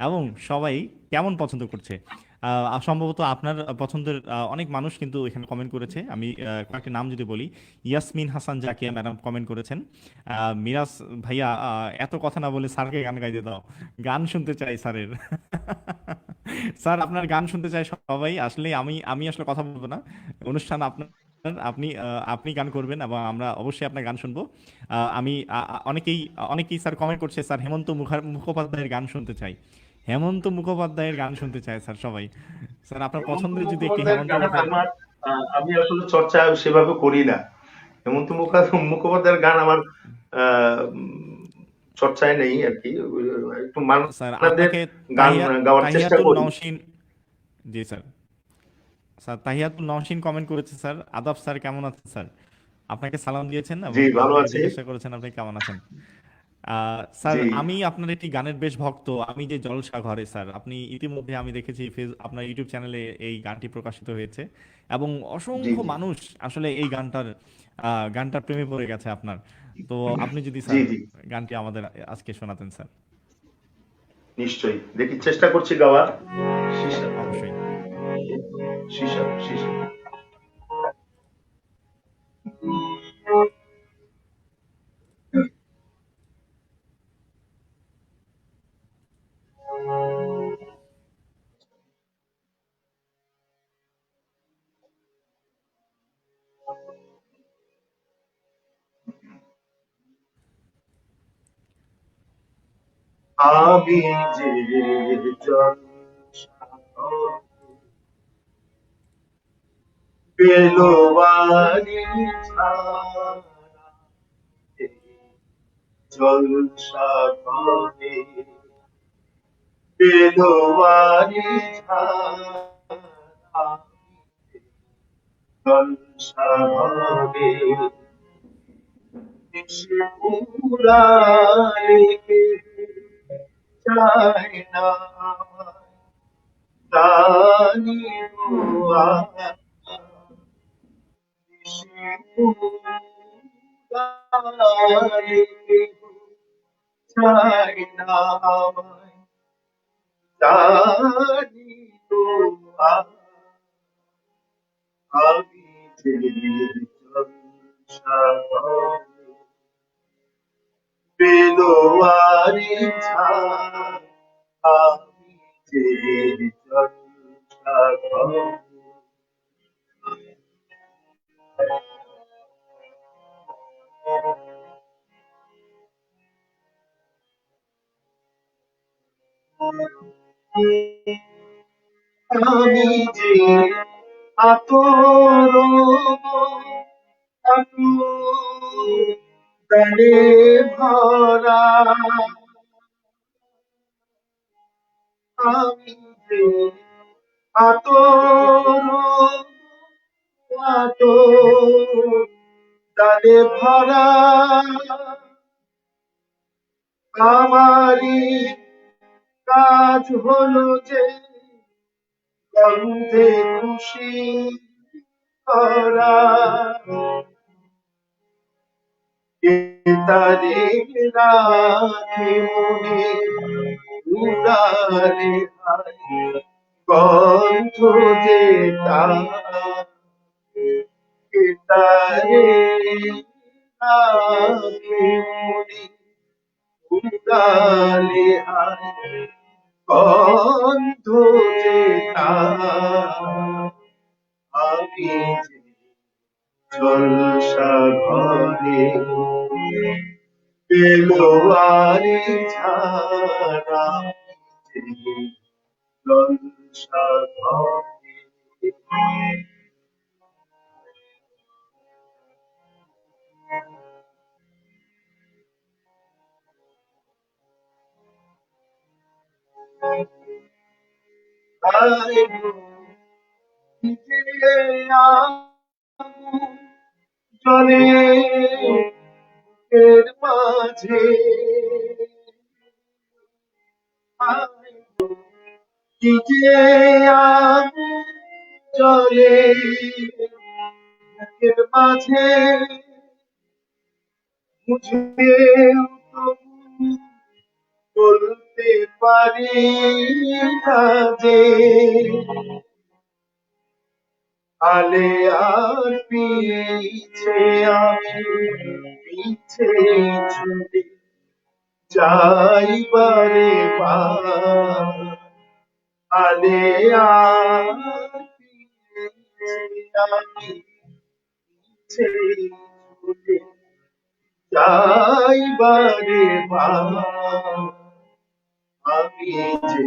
Speaker 2: এবং সবাই কেমন পছন্দ করছে। সম্ভবত আপনার পছন্দের অনেক মানুষ কিন্তু এখানে কমেন্ট করেছে। আমি কয়েকটি নাম যদি বলি, ইয়াসমিন হাসান জাকিয়া ম্যাডাম কমেন্ট করেছেন। মিরাজ ভাইয়া, এত কথা না বলে স্যারকে গান গাইতে দাও, গান শুনতে চাই স্যারের। স্যার আপনার গান শুনতে চাই সবাই। আসলে আমি আমি আসলে কথা বলবো না, অনুষ্ঠান আপনার, আপনি আপনি গান করবেন এবং আমরা অবশ্যই আপনার গান শুনবো। আমি অনেকেই অনেকেই স্যার কমেন্ট করছে, স্যার হেমন্ত মুখোপাধ্যায়ের গান শুনতে চাই, হেমন্ত মুখোপাধ্যায়ের গান শুনতে চায় স্যার সবাই। স্যার আপনার
Speaker 1: হেমন্ত
Speaker 2: পছন্দের যদি একটি
Speaker 1: মুখোপাধ্যায়ের
Speaker 2: হেমন্ত
Speaker 1: গান
Speaker 2: মুখোপাধ্যায়।
Speaker 1: আমার আমি আসলে চর্চা সেভাবে করি না। হেমন্ত মুখোপাধ্যায়ের গান আমার চর্চায় নেই আর কি। একটু
Speaker 2: স্যার
Speaker 1: মান্নাদের
Speaker 2: আপনাকে
Speaker 1: গান গাওয়ার চেষ্টা
Speaker 2: তাহিয়াতুল
Speaker 1: করি।
Speaker 2: নওশিন, জি স্যার, স্যার তাহিয়াতুল নওশিন কমেন্ট করেছে স্যার, আদাব স্যার কেমন আছেন স্যার, আপনাকে সালাম দিয়েছেন এবং
Speaker 1: জি, ভালো
Speaker 2: আপনাকে
Speaker 1: আছি।
Speaker 2: জিজ্ঞাসা করেছেন আপনি কেমন আছেন। স্যার
Speaker 1: জি,
Speaker 2: আমি আপনার একটি গানের বেশ ভক্ত, আমি যে জলসা ঘরে স্যার, আপনি ইতিমধ্যে আমি দেখেছি আপনার ইউটিউব চ্যানেলে এই গানটি প্রকাশিত হয়েছে এবং
Speaker 1: জি,
Speaker 2: অসংখ্য
Speaker 1: জি,
Speaker 2: মানুষ আসলে এই গানটার প্রেমে পড়ে গেছে আপনার। তো আপনি যদি
Speaker 1: জি,
Speaker 2: স্যার
Speaker 1: জি,
Speaker 2: গানটি আমাদের আজকে শোনাতেন স্যার।
Speaker 1: নিশ্চয়ই। দেখি চেষ্টা করছি গাওয়ার। সীসা,
Speaker 2: অবশ্যই।
Speaker 1: সীসা, সীসা। আমি যে জন বেলোয়ারি ছাড়া জলসা করে, বেলোয়ারি ছাড়া জলসা করে, সে পুরালে চায় না জানি গো, সে পুরালে চায় না জানি গো, আমি যে জলসা ঘরে বেলোয়ারি ছাড়া, আমি যে জলসা ঘরে। আমি যে আতর তারে ভরা, আমি যে আতর তারে ভরা, আমারই কাজ হলো যে গন্ধে খুশি করা, তারে রাখে মনে উড়ালে গন্ধ যে তার
Speaker 3: তারে রাখে মরি উড়ালে হায় গন্ধ যে তার আমি যে জলসা ঘরে পেলোয়ারি ছাড়া যে জলসা ঘরে আয় যে আগুন জলে এর মাঝে আয় কি যে আগুন জলে এর মাঝে বুঝেও তবু বলতে পারি না যে আলে আর পিছে আমি পিছে ছুটে যাইবারে বার আলে আর পিছে আমি পিছে ছুটে যাইবারে বার আমি যে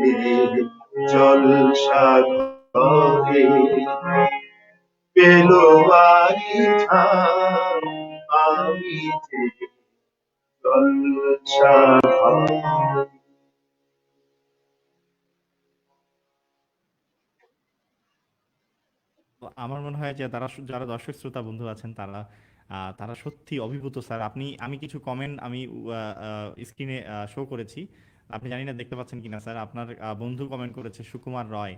Speaker 3: জলসা ঘরে পেলোয়ারি ছাড় আমি যে জলসা ঘরে
Speaker 2: তো আমার মনে হয় যে যারা দর্শক শ্রোতা বন্ধু আছেন তারা তারা সত্যি অভিভূত স্যার। আমি কিছু কমেন্ট আমি স্ক্রিনে শো করেছি, আপনি জানি না দেখতে পাচ্ছেন কিনা স্যার। আপনার বন্ধু কমেন্ট করেছে সুকুমার রয়,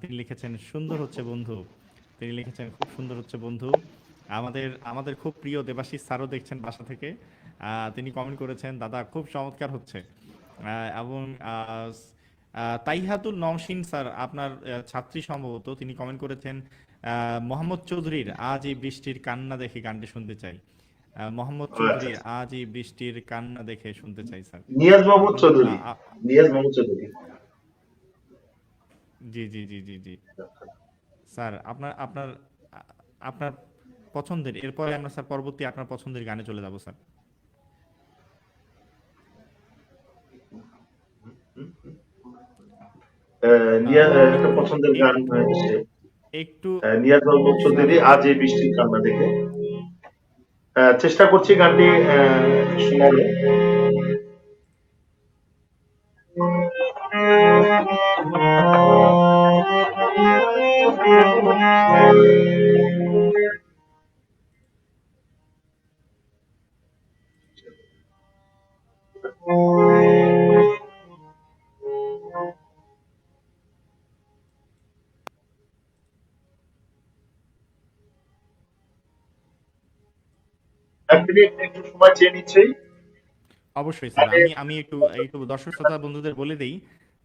Speaker 2: তিনি লিখেছেন সুন্দর হচ্ছে বন্ধু, তিনি লিখেছেন খুব সুন্দর হচ্ছে বন্ধু। আমাদের আমাদের খুব প্রিয় দেবাশিস স্যারও দেখছেন বাসা থেকে, তিনি কমেন্ট করেছেন দাদা খুব চমৎকার হচ্ছে। এবং তাইহাতুল নওশিন স্যার আপনার ছাত্রী সম্ভবত, তিনি কমেন্ট করেছেন মোহাম্মদ চৌধুরীর আজ এই বৃষ্টির কান্না দেখে গানটি শুনতে চাই। মোহাম্মদ চৌধুরীর আজ এই বৃষ্টির কান্না দেখে শুনতে চাই স্যার।
Speaker 3: নিয়াজ মোহাম্মদ
Speaker 2: এবং
Speaker 3: চৌধুরী নিয়াজ মোহাম্মদ চৌধুরী
Speaker 2: জি জি জি জি জি স্যার, আপনার আপনার আপনার পছন্দের, এরপরে আমরা স্যার পরবর্তী আপনার পছন্দের গানে চলে যাব স্যার।
Speaker 3: নিয়াজ
Speaker 2: একটু
Speaker 3: একটা পছন্দের গান হয়েছে
Speaker 2: একটু
Speaker 3: নিয়াজ মোহাম্মদ
Speaker 2: স্যার
Speaker 3: চৌধুরী আজ এই বৃষ্টির কান্না দেখে চেষ্টা করছি গানটি শোনানো এক মিনিট একটু সময় চেয়ে নিচ্ছি
Speaker 2: অবশ্যই স্যার,
Speaker 3: মানে
Speaker 2: আমি একটু একটু দর্শক শ্রোতা বন্ধুদের বলে দেই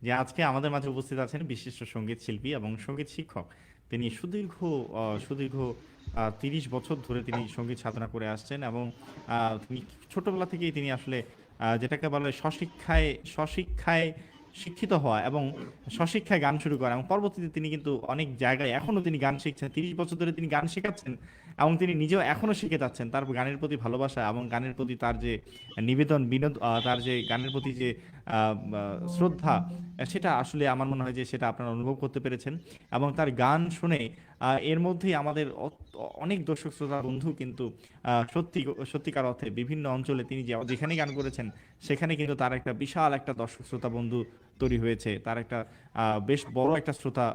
Speaker 2: যে আজকে আমাদের মাঝে উপস্থিত আছেন বিশিষ্ট সঙ্গীত শিল্পী এবং সঙ্গীত শিক্ষক। তিনি সুদীর্ঘ ৩০ বছর ধরে তিনি সঙ্গীত সাধনা করে আসছেন এবং তিনি ছোটবেলা থেকেই তিনি আসলে যেটাকে বলে স্বশিক্ষায় শিক্ষিত হওয়া এবং স্বশিক্ষায় গান শুরু করা, এবং পরবর্তীতে তিনি কিন্তু অনেক জায়গায় এখনো তিনি গান শিখছেন। ৩০ বছর ধরে তিনি গান শেখাচ্ছেন এবং তিনি নিজেও এখনো শিখে যাচ্ছেন। তার গানের প্রতি ভালোবাসা এবং গানের প্রতি তার যে নিবেদন তার যে গানের প্রতি যে শ্রদ্ধা, সেটা আসলে আমার মনে হয় যে সেটা আপনারা অনুভব করতে পেরেছেন। এবং তার গান শুনে এর মধ্যেই আমাদের অনেক দর্শক শ্রোতা বন্ধু কিন্তু সত্যিকার অর্থে বিভিন্ন অঞ্চলে তিনি যেখানে গান করেছেন সেখানে কিন্তু তার একটা বিশাল একটা দর্শক শ্রোতা বন্ধু তৈরি হয়েছে। তার একটা বেশ বড় একটা শ্রোতা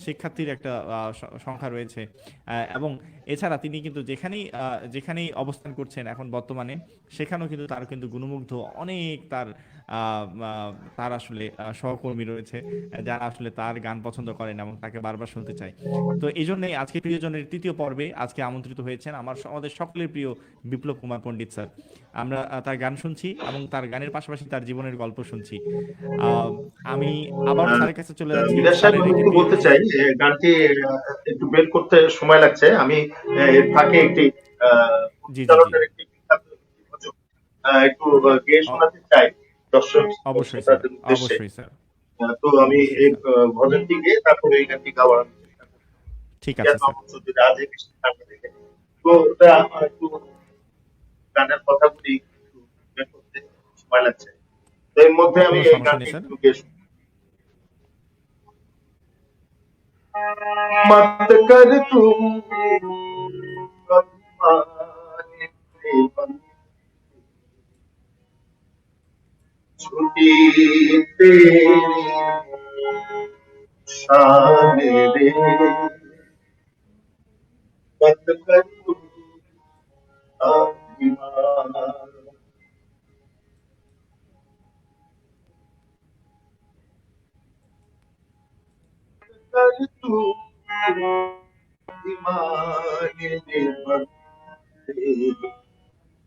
Speaker 2: শিক্ষার্থীর একটা সংখ্যা রয়েছে। এবং এছাড়া তিনি কিন্তু যেখানেই অবস্থান করছেন এখন বর্তমানে, সেখানেও কিন্তু তার কিন্তু গুণমুগ্ধ অনেক তার আসলে সহকর্মী রয়েছে যারা আসলে তার গান পছন্দ করেন এবং তাকে বারবার শুনতে চায়। তো এই জন্যই আজকে প্রিয়জনের তৃতীয় পর্বে আজকে আমন্ত্রিত হয়েছেন আমাদের সকলের প্রিয় বিপ্লব কুমার পণ্ডিত স্যার। আমরা তার গান শুনছি এবং তার গানের পাশাপাশি তার জীবনের গল্প শুনছি। আমি আবার স্যারের কাছে চলে যাচ্ছি।
Speaker 3: বিরাজ সাহেব
Speaker 2: স্যারের
Speaker 3: আমি
Speaker 2: একটি
Speaker 3: একটু বলতে চাই গানটি একটু বের করতে সময় লাগছে। আমি এর ফাঁকে একটি
Speaker 2: জি জি জি
Speaker 3: পরিচালকের একটি বিখ্যাত ভজন একটু গেয়ে
Speaker 2: অ-
Speaker 3: শোনাতে চাই দর্শক
Speaker 2: অবশ্যই স্যার,
Speaker 3: শ্রোতাদের উদ্দেশ্যে।
Speaker 2: অবশ্যই স্যার,
Speaker 3: তো আমি
Speaker 2: অবশ্যই
Speaker 3: এই
Speaker 2: স্যার।
Speaker 3: ভজনটি গেয়ে তারপরে এই গানটি গাওয়ার আমি চেষ্টা করব।
Speaker 2: ঠিক
Speaker 3: ঠিক
Speaker 2: আছে
Speaker 3: আছে,
Speaker 2: স্যার।
Speaker 3: অবশ্যই যদি আজ এই বৃষ্টি ঠান্ডা দেখে। তো ওটা আমার একটু গানের কথাগুলি একটু বের করতে সময় লাগছে। তো এর মধ্যে আমি
Speaker 2: কোনো
Speaker 3: এই
Speaker 2: সমস্যা
Speaker 3: গানটি
Speaker 2: নেই স্যার।
Speaker 3: একটু গেয়ে শোনাবো। मत कर तुम अभिमानी बंदी, छुटी तेरी शान रे। मत कर तुम अभिमान, कर तुम अभिमानी बंदी,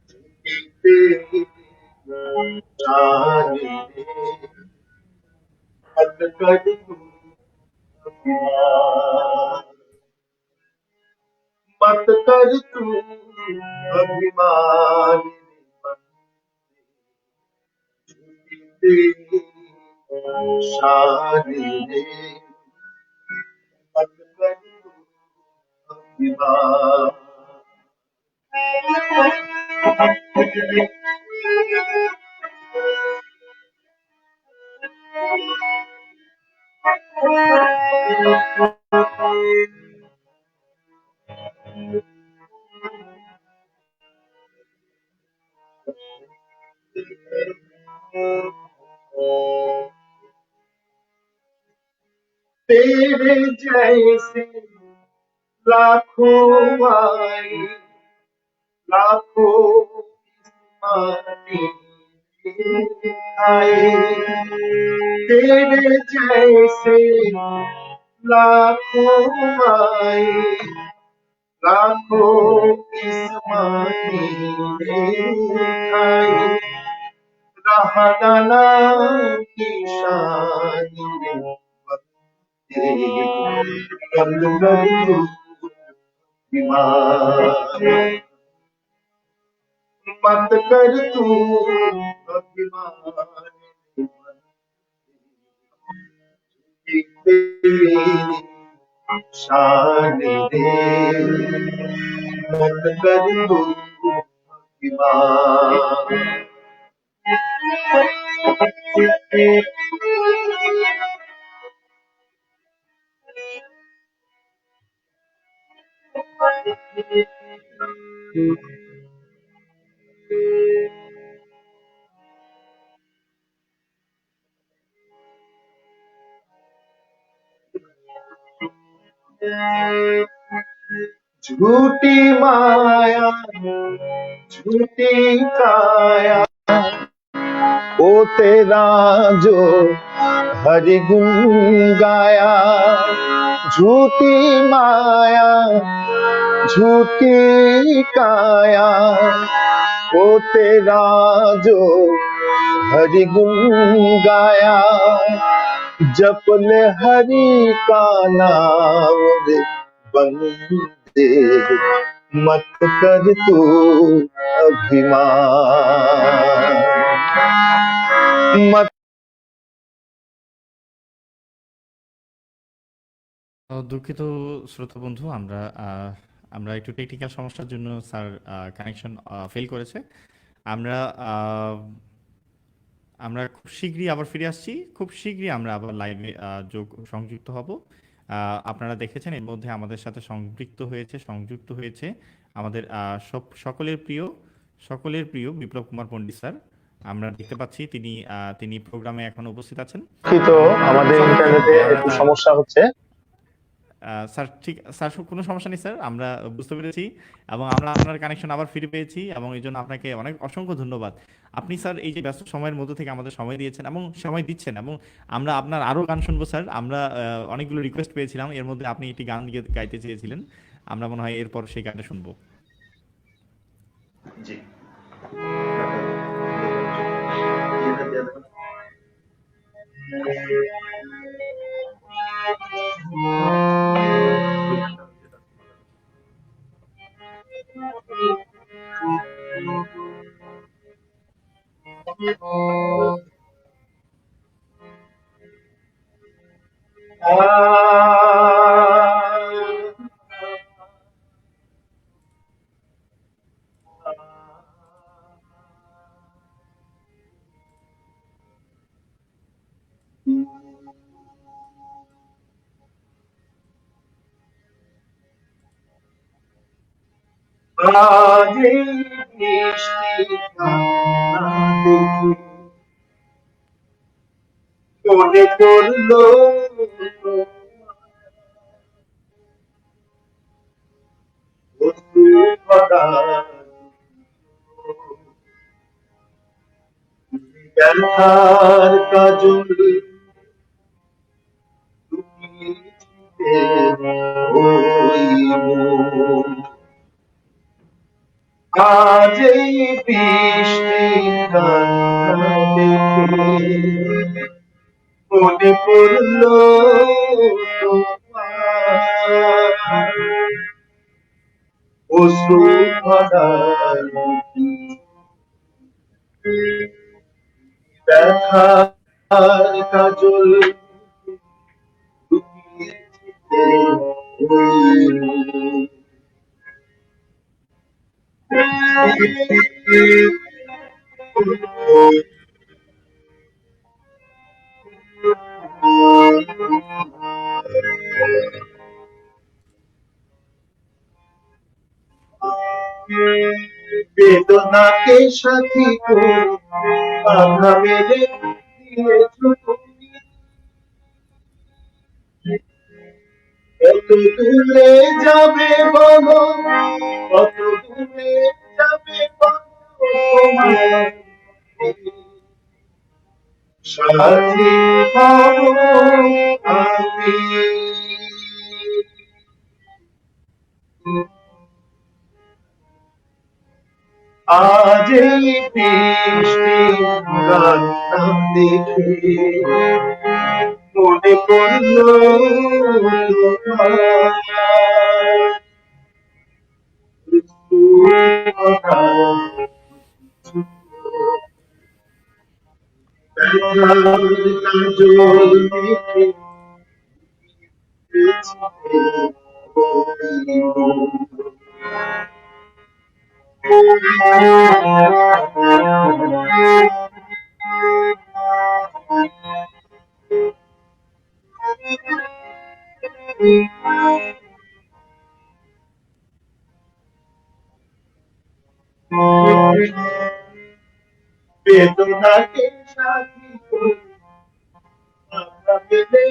Speaker 3: छुटी तेरी शान रे। मत कर तुम अभिमान, मत कर तू अभिमान, तेरी शान रे। मत कर तू अभिमान। तेरे जैसे लाखों आए, लाखों किस्मतें आए। तेरे जैसे लाखों आए, लाखों किस्मतें आए। रहना की शान में बंद कर तू बीमार, मत कर तू अभिमान, तेरी शान रे। मत कर तू अभिमान। झूठी माया, झूठी काया, ओ तेरा जो हरि गुण गाया। झूठी माया, झूठी काया, ओ तेरा जो हरि गुण गाया। जप ले हरि का नाम रे बंदे, मत कर तू अभिमान। मत
Speaker 2: দুঃখিত শ্রোতা বন্ধু, আমরা একটু টেকনিক্যাল সমস্যার জন্য স্যার কানেকশন ফেল করেছে। আমরা আহ, আমরা খুব শীঘ্রই আবার ফিরে আসছি। খুব শীঘ্রই আমরা আবার লাইভে সংযুক্ত হব। আপনারা দেখেছেন এর মধ্যে আমাদের সাথে সংযুক্ত হয়েছে আমাদের সকলের প্রিয় বিপ্লব কুমার পণ্ডিত স্যার। আমরা দেখতে পাচ্ছি তিনি প্রোগ্রামে এখন উপস্থিত আছেন
Speaker 3: দুঃখিত,
Speaker 2: এবং
Speaker 3: আমাদের
Speaker 2: কিছুক্ষণের জন্য
Speaker 3: ইন্টারনেটে
Speaker 2: আমরা
Speaker 3: একটু
Speaker 2: তার
Speaker 3: সমস্যা হচ্ছে।
Speaker 2: স্যার কোনো সমস্যা নেই স্যার, আমরা বুঝতে পেরেছি এবং আমরা আপনার কানেকশন আবার ফিরে পেয়েছি এবং এই জন্য আপনাকে অনেক অসংখ্য ধন্যবাদ। আপনি স্যার এই যে ব্যস্ত সময়ের মধ্যে থেকে আমাদের সময় দিয়েছেন এবং সময় দিচ্ছেন, এবং আমরা আপনার আরও গান শুনবো স্যার। আমরা অনেকগুলো রিকোয়েস্ট পেয়েছিলাম, এর মধ্যে আপনি একটি গান গাইতে চেয়েছিলেন। আমরা মনে হয় এরপর সেই গানটা শুনবো।
Speaker 3: জি, আজ এই বৃষ্টি কান্না দেখে মনে পড়লো বস্তু ভরা ব্যথার কাজল লুকিয়েছিলে ওই মন। আজ এই বৃষ্টি কান্না দেখে মনে পড়লো তোমার অশ্রু ভরা ব্যথার কাজল লুকিয়েছিলে ওই মন। বেদনাকে সাথী করে বাধা মেরে দিয়েছো তুমি। কত দূরে যাবে বলো, কত দূরে যাবে বলো তোমার সাথী হব আমি। আজ এই বৃষ্টি কান্না দেখে মনে পড়লো তোমার কথা। ব্যথার কাজল দেখে বেদনাকে সাথী করে বাধা মেরে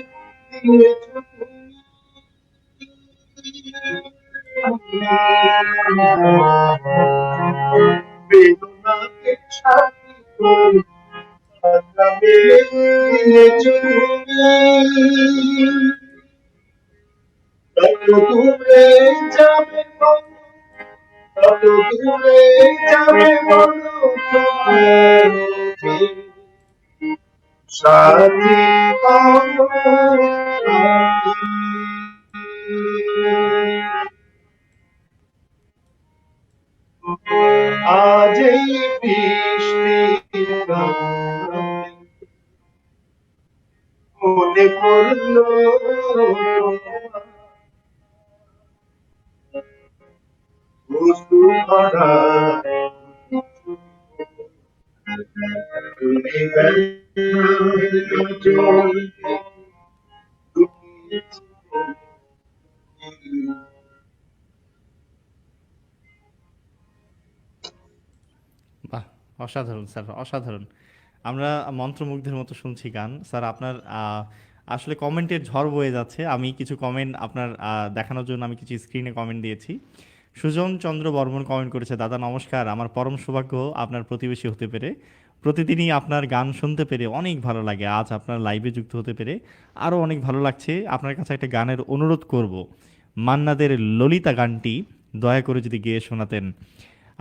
Speaker 3: দিয়েছো তুমি। বেদনাকে সাথী করে বাধা মেরে দিয়েছো তুমি। কত দূরে যাবে বলো, কত দূরে যাবে বলো তোমার সাথী হব আমি। আজ এই বৃষ্টি মনে পড়লো বস্তু ভরা তুমি ব্যথার কাজল লুকিয়েছিলে।
Speaker 2: বাহ! অসাধারণ স্যার, অসাধারণ। আমরা মন্ত্রমুগ্ধের মতো শুনছি গান। স্যার আপনার আসলে কমেন্টের ঝড় বয়ে যাচ্ছে। আমি কিছু কমেন্ট আপনার দেখানোর জন্য আমি কিছু স্ক্রিনে কমেন্ট দিয়েছি। সুজন চন্দ্র বর্মন কমেন্ট করেছে, দাদা নমস্কার। আমার পরম সৌভাগ্য আপনার প্রতিবেশী হতে পেরে। প্রতিদিনই আপনার গান শুনতে পেরে অনেক ভালো লাগে। আজ আপনার লাইভে যুক্ত হতে পেরে আরও অনেক ভালো লাগছে। আপনার কাছে একটা গানের অনুরোধ করব। মান্নাদের ললিতা গানটি দয়া করে যদি গেয়ে শোনাতেন।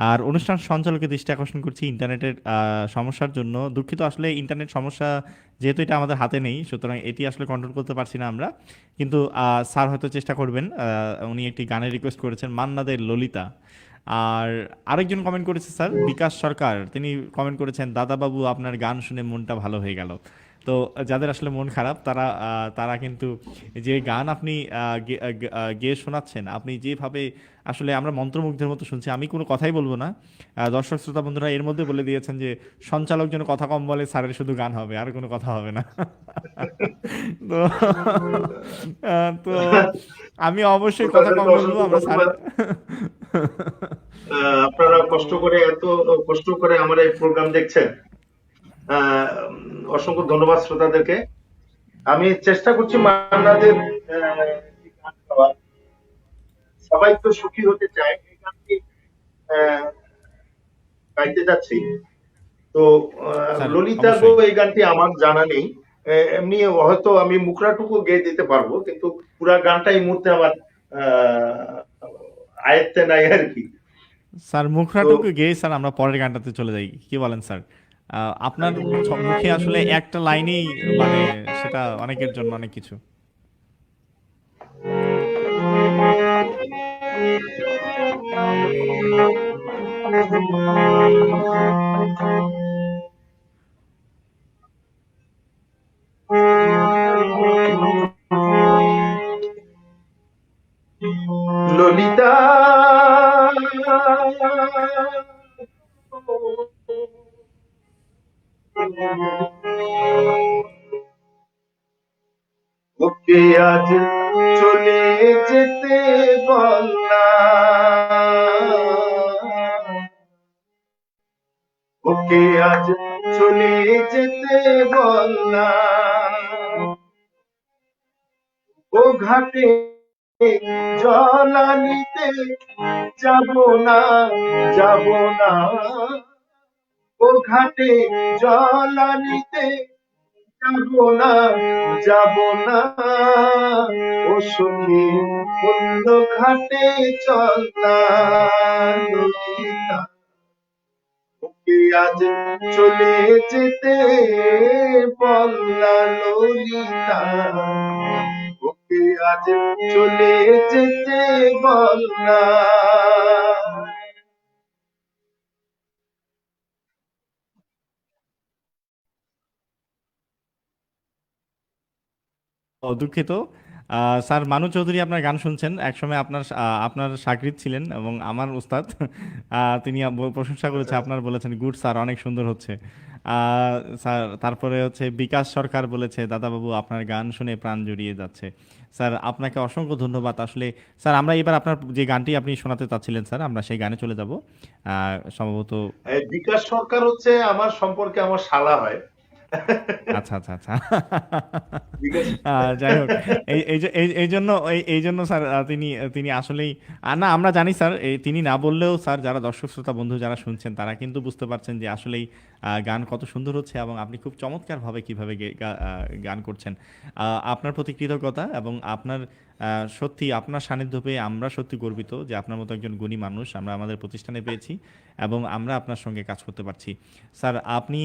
Speaker 2: আর অনুষ্ঠান সঞ্চালকের দৃষ্টি আকর্ষণ করছি ইন্টারনেটের সমস্যার জন্য দুঃখিত। আসলে ইন্টারনেট সমস্যা যেহেতু এটা আমাদের হাতে নেই, সুতরাং এটি আসলে কন্ট্রোল করতে পারছি না আমরা। কিন্তু স্যার হয়তো চেষ্টা করবেন। উনি একটি গানের রিকোয়েস্ট করেছেন, মান্নাদের ললিতা। আর আরেকজন কমেন্ট করেছে স্যার, বিকাশ সরকার, তিনি কমেন্ট করেছেন, দাদাবাবু আপনার গান শুনে মনটা ভালো হয়ে গেল। তো যাদের আসলে মন খারাপ তারা তারা কিন্তু যে গান আপনি গেয়ে শোনাচ্ছেন, আপনি যেভাবে আসলে আমরা মন্ত্রমুগ্ধের মতো শুনছি, আমি কোনো কথাই বলবো না। দর্শক শ্রোতা বন্ধুরা এর মধ্যে বলে দিয়েছেন যে সঞ্চালক যেন কথা কম বলে, স্যারের শুধু গান হবে, আর কোনো কথা হবে না। তো তো আমি
Speaker 1: তো
Speaker 2: অবশ্যই কথা কম
Speaker 1: তাদেরকে
Speaker 2: বলবো,
Speaker 1: অসংখ্য
Speaker 2: আমরা স্যারের
Speaker 1: ধন্যবাদ। আপনারা কষ্ট করে এত কষ্ট করে আমার এই প্রোগ্রাম দেখছেন। অসংখ্য ধন্যবাদ শ্রোতাদেরকে। আমি চেষ্টা করছি মান্নাদের গান গাওয়ার। সবাই তো সুখী হতে চায়, এই গানটি আহ, গাইতে যাচ্ছি। তো
Speaker 2: স্যার
Speaker 1: ললিতা গো
Speaker 2: অবশ্যই।
Speaker 1: এই গানটি আমার জানা নেই। এমনি হয়তো আমি মুখরাটুকু গেয়ে দিতে পারবো, কিন্তু পুরা গানটা এই মুহূর্তে আমার আহ, আয়ত্তে নাই আর কি।
Speaker 2: স্যার
Speaker 1: তো
Speaker 2: মুখরাটুকু গেয়ে স্যার আমরা পরের গানটাতে চলে যাই, কি বলেন স্যার? আপনার মুখে আসলে একটা লাইনেই মানে সেটা অনেকের জন্য অনেক কিছু।
Speaker 1: ললিতা ওকে আজ চলে যেতে বললাম, ওকে আজ চলে যেতে বললাম, ও ঘাটে জল আনিতে যাব না, যাব না, ও ঘাটে জল আনিতে যাব না, যাব না, ও সখী অন্য ঘাটে চল না, ললিতা ওকে আজ চলে যেতে বললা, ললিতা ওকে আজ চলে যেতে বললা।
Speaker 2: ও দুঃখিত। স্যার মানু চৌধুরী আপনার গান শুনছেন, একসময় আপনার আপনার শাগরিদ ছিলেন এবং আমার উস্তাদ। তিনি প্রশংসা করেছে,
Speaker 1: আচ্ছা,
Speaker 2: আপনার বলেছেন গুড স্যার, অনেক সুন্দর হচ্ছে। আহ, স্যার তারপরে হচ্ছে বিকাশ সরকার বলেছে, দাদাবাবু আপনার গান শুনে প্রাণ জুড়িয়ে যাচ্ছে। স্যার আপনাকে অসংখ্য ধন্যবাদ আসলে। স্যার আমরা এবার আপনার যে গানটি আপনি শোনাতে চাচ্ছিলেন স্যার, আমরা সেই গানে চলে যাব সম্ভবত।
Speaker 1: এই বিকাশ সরকার হচ্ছে আমার সম্পর্কে আমার শালা হয়।
Speaker 2: আচ্ছা, আচ্ছা, আচ্ছা।
Speaker 1: বিকাশ
Speaker 2: যাই হোক, এই জন্য এই জন্য স্যার তিনি তিনি আসলেই না আমরা জানি স্যার, তিনি না বললেও স্যার যারা দর্শক শ্রোতা বন্ধু যারা শুনছেন তারা কিন্তু বুঝতে পারছেন যে আসলেই গান কত সুন্দর হচ্ছে এবং আপনি খুব চমৎকারভাবে কিভাবে গান করছেন। আপনার প্রতি কৃতজ্ঞতা এবং আপনার সত্যি আপনার সান্নিধ্য পেয়ে আমরা সত্যি গর্বিত যে আপনার মতো একজন গুণী মানুষ আমরা আমাদের প্রতিষ্ঠানে পেয়েছি এবং আমরা আপনার সঙ্গে কাজ করতে পারছি। স্যার আপনি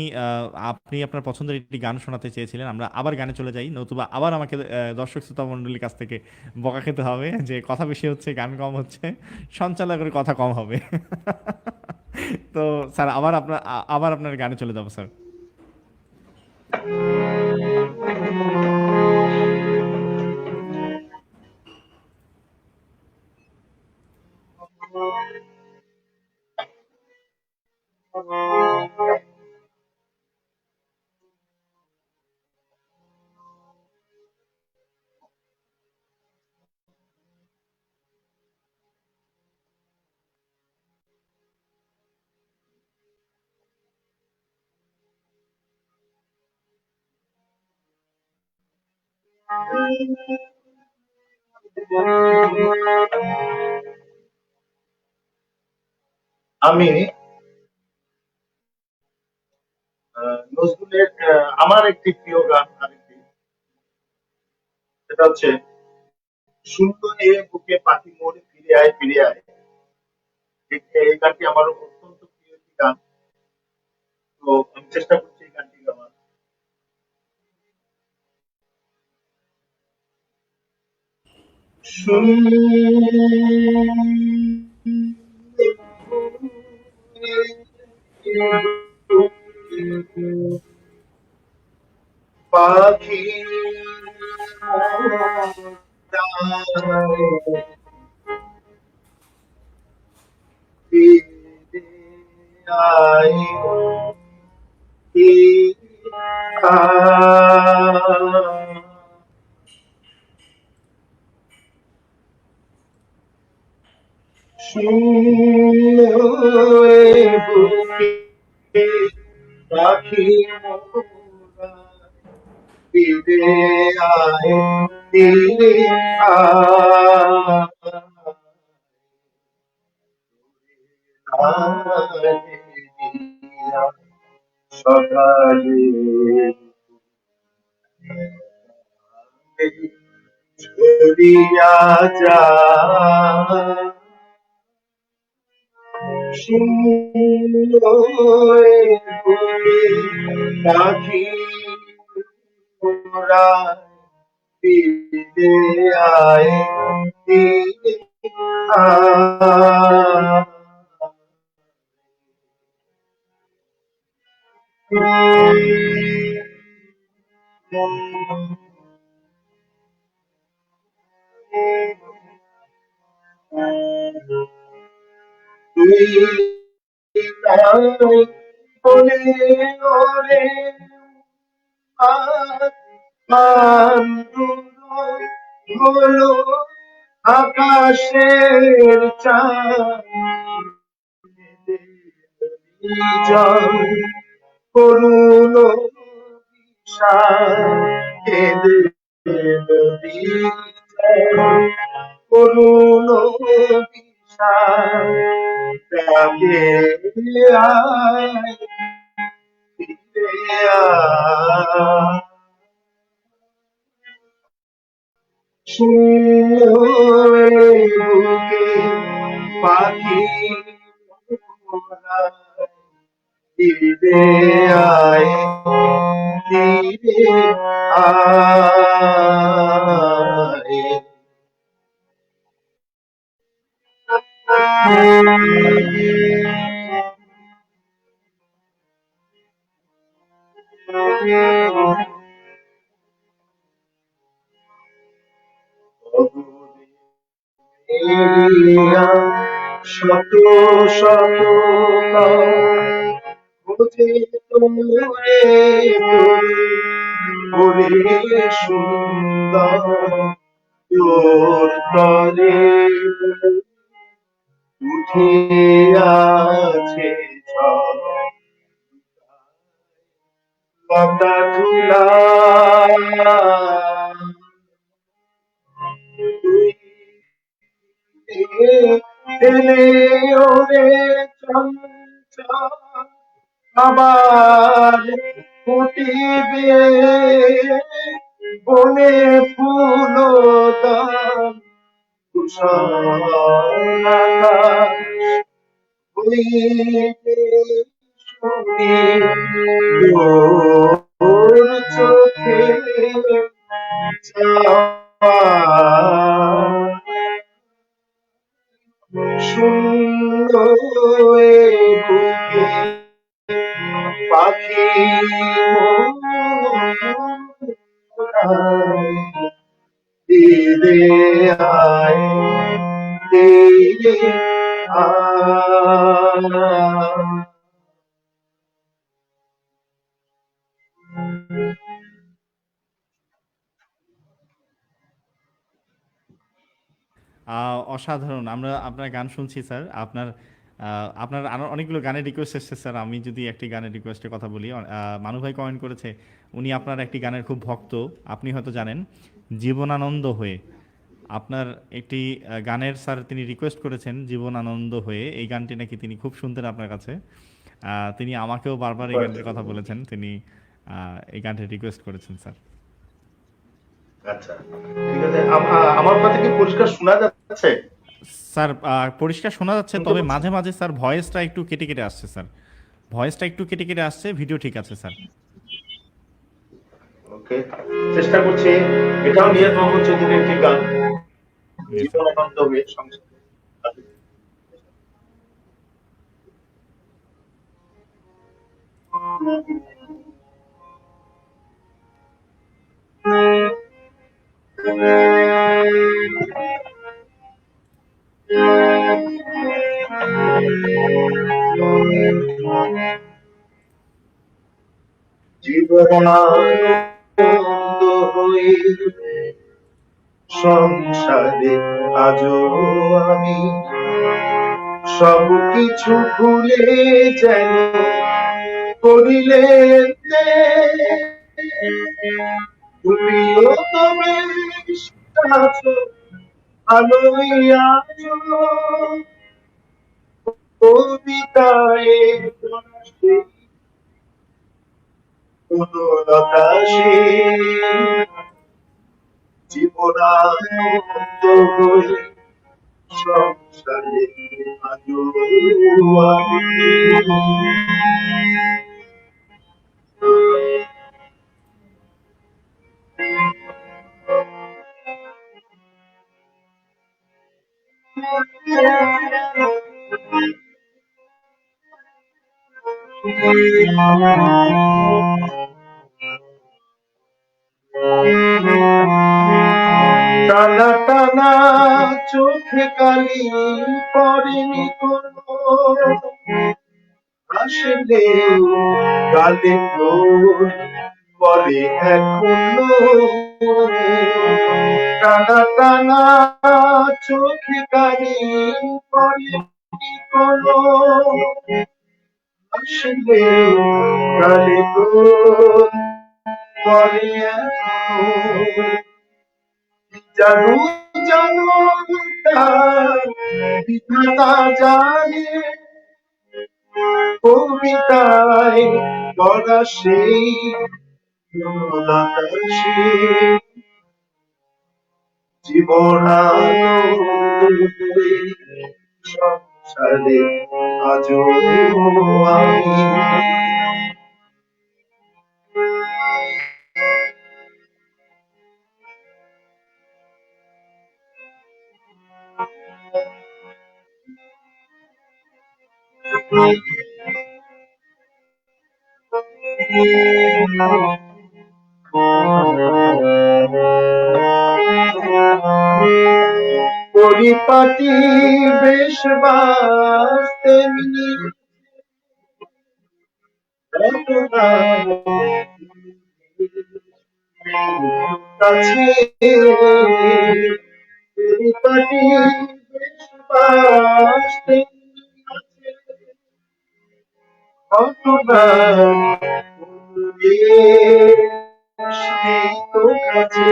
Speaker 2: আপনি আপনার পছন্দের একটি গান শোনাতে চেয়েছিলেন, আমরা আবার গানে চলে যাই, নতুবা আবার আমাকে দর্শক শ্রোতা মণ্ডলীর কাছ থেকে বকা খেতে হবে যে কথা বেশি হচ্ছে গান কম হচ্ছে, সঞ্চালকের কথা কম হবে। তো স্যার আবার আপনার গানে চলে যাবো স্যার।
Speaker 1: আমি নজরুলের আমার একটি প্রিয় গান আরেকটি, সেটা হচ্ছে শুনতো এ বুকে পাখি মোর ফিরে আয়, ফিরে আয়। এই গানটি আমার অত্যন্ত প্রিয় একটি গান। তো আমি চেষ্টা করছি এই গানটি গাওয়ার। শুনলে
Speaker 3: পাখি আয় বুকে পাখি মোরা ফিরে আয় ফিরে আয় সকালে ছড়িয়া যায় সুন্দরে বুকে পাখি মোরা ফিরে আয় ফিরে আয় তুই তাই বলে ওরে আন্দোলন হলো আকাশের চাঁদ জল করুণ বিষাদ কেঁদে নদী জল করুণ বিষাদ ডাকে আয় ফিরে আয় শুয়ে বুকে পাখি মোরা ফিরে আয় ফিরে আয় এরিয়া শত শত বুঝে তোরে ওরে সুন্দর তোর তরে উঠে আছে লতা ঝুলা এলে ওরে চঞ্চল আবার ফুটিবে বনে ফুল কুশল হইবে শুনি তোর চোখে চাওয়া সুন্দর বুকে পাখি মোরা ফিরে আয় ফিরে আয়
Speaker 2: অসাধারণ। আমরা আপনার গান শুনছি স্যার। আপনার আরো অনেকগুলো গানের রিকোয়েস্ট এসেছে স্যার। আমি যদি একটি গানের রিকোয়েস্টের কথা বলি, মানু ভাই কমেন্ট করেছে, উনি আপনার একটি গানের খুব ভক্ত। আপনি হয়তো জানেন, জীবনানন্দ হয়ে। আপনার একটি গানের স্যার তিনি রিকোয়েস্ট করেছেন, জীবনানন্দ হয়ে। এই গানটি নাকি তিনি খুব শুনতেন আপনার কাছে। তিনি আমাকেও বারবার এই গানটির কথা বলেছেন। তিনি এই গানটি রিকোয়েস্ট করেছেন স্যার।
Speaker 3: আচ্ছা ঠিক আছে আমার কথা কি পরিষ্কার শোনা যাচ্ছে
Speaker 2: স্যার পরিষ্কার শোনা যাচ্ছে, তবে মাঝে মাঝে স্যার ভয়েসটা একটু কেটে কেটে আসছে স্যার। ভয়েসটা একটু কেটে কেটে আসছে, ভিডিও ঠিক আছে স্যার।
Speaker 3: ওকে চেষ্টা করছি এটাও নিয়ে মোহাম্মদ চৌধুরীর একটি গান জীবনানন্দ হয়ে সংস্কৃত জীবনানন্দ হয়ে সংসারে আজও আমি সব কিছু ভুলে যেন করিলে তুমিও তো বেশ আছো ভালোই আছো কবিতায় কোনলতা সে জীবনানন্দ হয়ে সংসারে আজও আমি টানা টানা চোখে কালি পড়েনি কোনো আসলে গালে তোর বলে এখনো টানা টানা চোখে কালি পড়েনি কোনো আসলে গালে তোর বলে এখনো জানো জানো তার বিধাতা জানে কবিতায় গড়া সেই লতা সে জীবনানন্দে সংসারে আজও আমি পরিপাটি বেশ বাস তেমনি কাছে পরিপাটি বেশ বাস তেমনি ঘটনা তো কাছে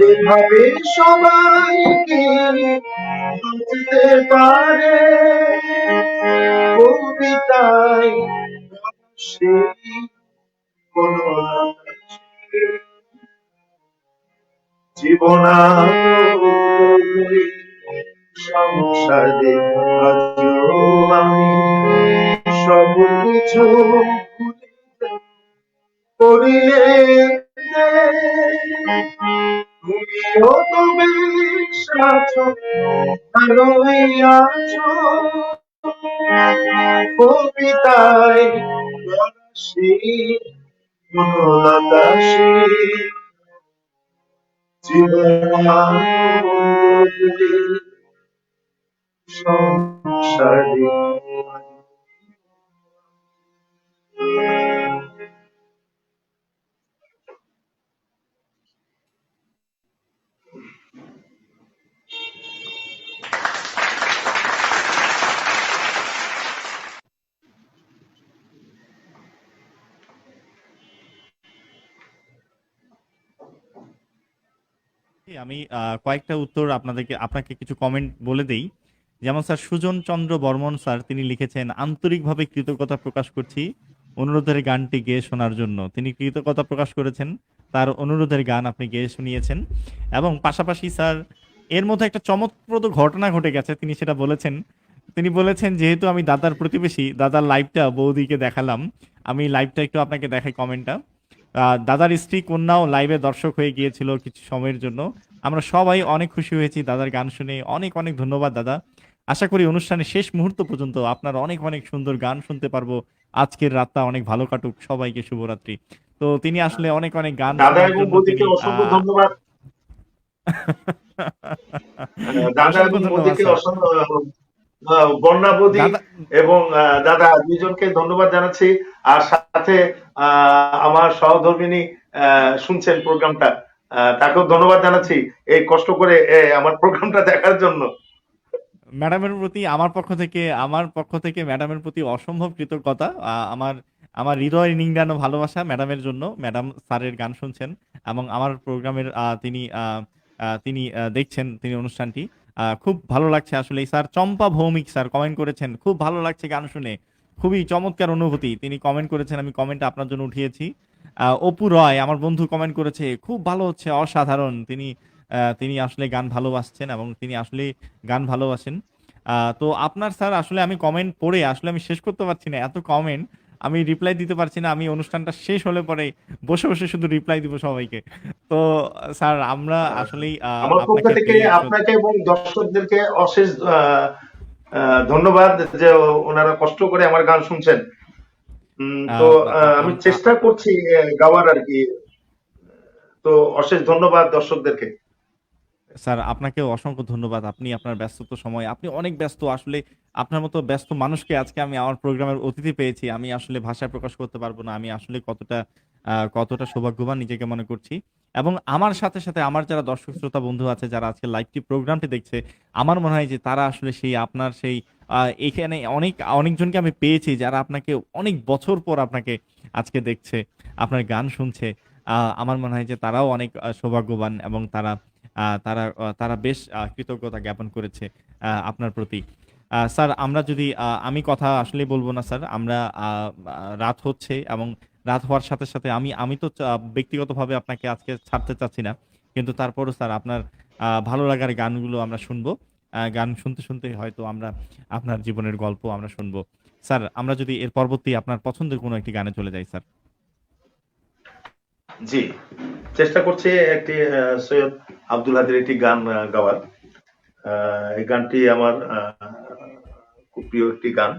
Speaker 3: এভাবে সবাইকে বুঝতে পারে কবিতায় সেই কোন জীবনানন্দে সংসারে আজও আমি সব কিছু করিলে তুমিও তো বেশ আছো ভালোই আছো কবিতায় সেই মনলতা সে জীবনানন্দে সংসারে
Speaker 2: আমি কয়েকটা উত্তর আপনাকে কিছু কমেন্ট বলে দেই। যেমন স্যার সুজন চন্দ্র বর্মন স্যার তিনি লিখেছেন, আন্তরিকভাবে কৃতজ্ঞতা প্রকাশ করছি অনুরোধের গানটি গেয়ে শোনার জন্য। তিনি কৃতজ্ঞতা প্রকাশ করেছেন, তার অনুরোধের গান আপনি গেয়ে শুনিয়েছেন। এবং পাশাপাশি স্যার এর মধ্যে একটা চমকপ্রদ ঘটনা ঘটে গেছে, তিনি সেটা বলেছেন। তিনি বলেছেন, যেহেতু আমি দাদার প্রতিবেশী, দাদার লাইভটা বৌদিকে দেখালাম। আমি লাইভটা একটু আপনাকে দেখাই কমেন্টটা। দাদার স্ত্রী কন্যাও লাইভে দর্শক হয়ে গিয়েছিল কিছু সময়ের জন্য। আমরা সবাই অনেক খুশি হয়েছি দাদার গান শুনে। অনেক অনেক ধন্যবাদ দাদা। আশা করি অনুষ্ঠানের শেষ মুহূর্ত পর্যন্ত আপনার অনেক অনেক সুন্দর গান শুনতে পারবো। আজকের রাতটা অনেক ভালো কাটুক। সবাইকে শুভরাত্রি। তো তিনি আসলে অনেক অনেক গান
Speaker 3: দাদা
Speaker 2: শোনার
Speaker 3: এবং
Speaker 2: জন্য
Speaker 3: বৌদিকে
Speaker 2: তিনি
Speaker 3: অসংখ্য ধন্যবাদ। দাদা
Speaker 2: অসংখ্য
Speaker 3: এবং
Speaker 2: ধন্যবাদ
Speaker 3: বৌদিকে
Speaker 2: স্যার।
Speaker 3: অসংখ্য বন্যা বৌদি
Speaker 2: দাদা
Speaker 3: এবং দাদা দুজনকে ধন্যবাদ জানাচ্ছি। আর সাথে আমার সহধর্মিনী শুনছেন প্রোগ্রামটা, তাকেও ধন্যবাদ জানাচ্ছি এই কষ্ট করে আমার প্রোগ্রামটা দেখার জন্য।
Speaker 2: ম্যাডামের প্রতি আমার পক্ষ থেকে ম্যাডামের প্রতি অসম্ভব কৃতজ্ঞতা। আমার আমার হৃদয় নিংড়ানো ভালোবাসা ম্যাডামের জন্য। ম্যাডাম স্যারের গান শুনছেন এবং আমার প্রোগ্রামের তিনি দেখছেন তিনি অনুষ্ঠানটি। খুব ভালো লাগছে আসলেই স্যার। চম্পা ভৌমিক স্যার কমেন্ট করেছেন, "খুব ভালো লাগছে গান শুনে। খুবই চমৎকার অনুভূতি।" তিনি কমেন্ট করেছেন, আমি কমেন্টটা আপনার জন্য উঠিয়েছি। অপু রয় আমার বন্ধু কমেন্ট করেছে, "খুব ভালো হচ্ছে, অসাধারণ।" তিনি আসলে গান ভালোবাসছেন এবং তিনি আসলেই গান ভালোবাসেন। তো আপনার স্যার আসলে আমি কমেন্ট পড়ে আসলে আমি শেষ করতে পারছি না। এত কমেন্ট আমি রিপ্লাই দিতে পারছি না। আমি অনুষ্ঠানটা শেষ হলে পরে বসে, বসে শুধু রিপ্লাই দিব সবাইকে। তো স্যার আমরা আসলেই
Speaker 3: আমার পক্ষ
Speaker 2: আপনাকে
Speaker 3: থেকে
Speaker 2: পেয়ে
Speaker 3: আপনাকে এবং দর্শকদেরকে অশেষ ধন্যবাদ যে ওনারা কষ্ট করে আমার গান শুনছেন।
Speaker 2: আ
Speaker 3: তো
Speaker 2: আ
Speaker 3: আমি
Speaker 2: আম আ
Speaker 3: চেষ্টা করছি গাওয়ার আর কি। তো অশেষ ধন্যবাদ দর্শকদেরকে।
Speaker 2: স্যার আপনাকেও অসংখ্য ধন্যবাদ। আপনি আপনার ব্যস্ততার সময় আপনি অনেক ব্যস্ত আসলে আপনার মতো ব্যস্ত মানুষকে আজকে আমি আমার প্রোগ্রামের অতিথি পেয়েছি। আমি আসলে ভাষায় প্রকাশ করতে পারব না। আমি আসলে কতটা সৌভাগ্যবান নিজেকে মনে করছি। এবং আমার সাথে, সাথে আমার যারা দর্শক শ্রোতা বন্ধু আছে যারা আজকে লাইভটি প্রোগ্রামটি দেখছে, আমার মনে হয় যে তারা আসলে আপনার আ এখানে অনেকজনকে আমি পেয়েছি যারা আপনাকে অনেক বছর পর আপনাকে আজকে দেখছে, আপনার গান শুনছে। আমার মনে হয় যে তারাও অনেক সৌভাগ্যবান এবং তারা বেশ কৃতজ্ঞতা জ্ঞাপন করেছে আপনার প্রতি। স্যার আমরা যদি আমি কথা আসলেই বলব না স্যার। আমরা আ আ রাত হচ্ছে এবং রাত হওয়ার সাথে, সাথে আমি তো ব্যক্তিগতভাবে আপনাকে আজকে ছাড়তে চাচ্ছি না। কিন্তু তারপরও স্যার আপনার ভালো লাগার গানগুলো আমরা শুনবো। গান শুনতে, শুনতে হয়তো আমরা আপনার জীবনের গল্প আমরা শুনবো। স্যার আমরা যদি এর পরবর্তী আপনার পছন্দের কোনো একটি গানে চলে যাই স্যার।
Speaker 3: জি, চেষ্টা করছি একটি সৈয়দ আব্দুল হাদীর একটি গান গাওয়ার। এই গানটি আমার খুব প্রিয় একটি গান।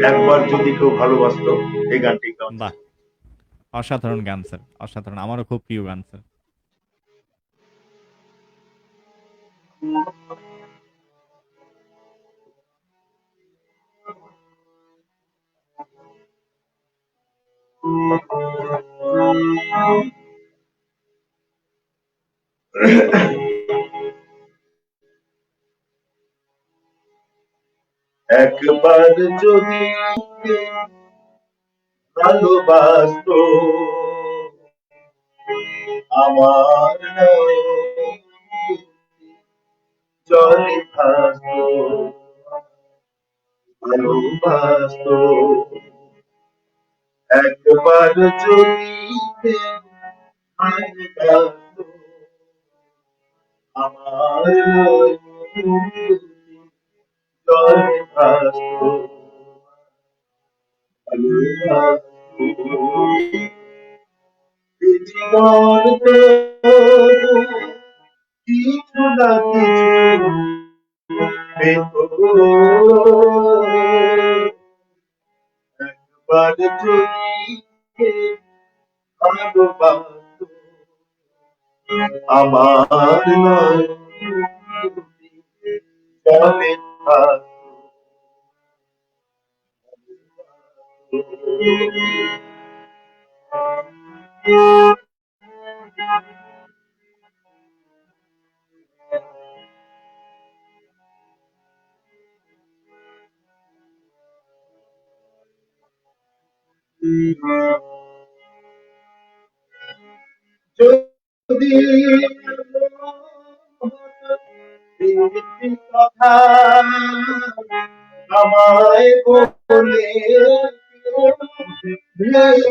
Speaker 3: একবার যদি কেউ ভালোবাসতো, এই গানটি গাওয়ার
Speaker 2: বাহ!
Speaker 3: চেষ্টা
Speaker 2: অসাধারণ গান স্যার, অসাধারণ। আমারও খুব প্রিয় গান স্যার।
Speaker 3: একবার যদি ভালোবাসতো আমার নয়ন জলে ভাসতো, ভালোবাসতো। একবার যদি ভালোবাসতো আমার নয়ন জলে ভাসতো, ভালোবাসতো। জীবন তো কিছু না কিছু পেত গো। একবার যদি ভালোবাসতো আমার নয় জলে যদি কথা আমায় বলে ভেঙে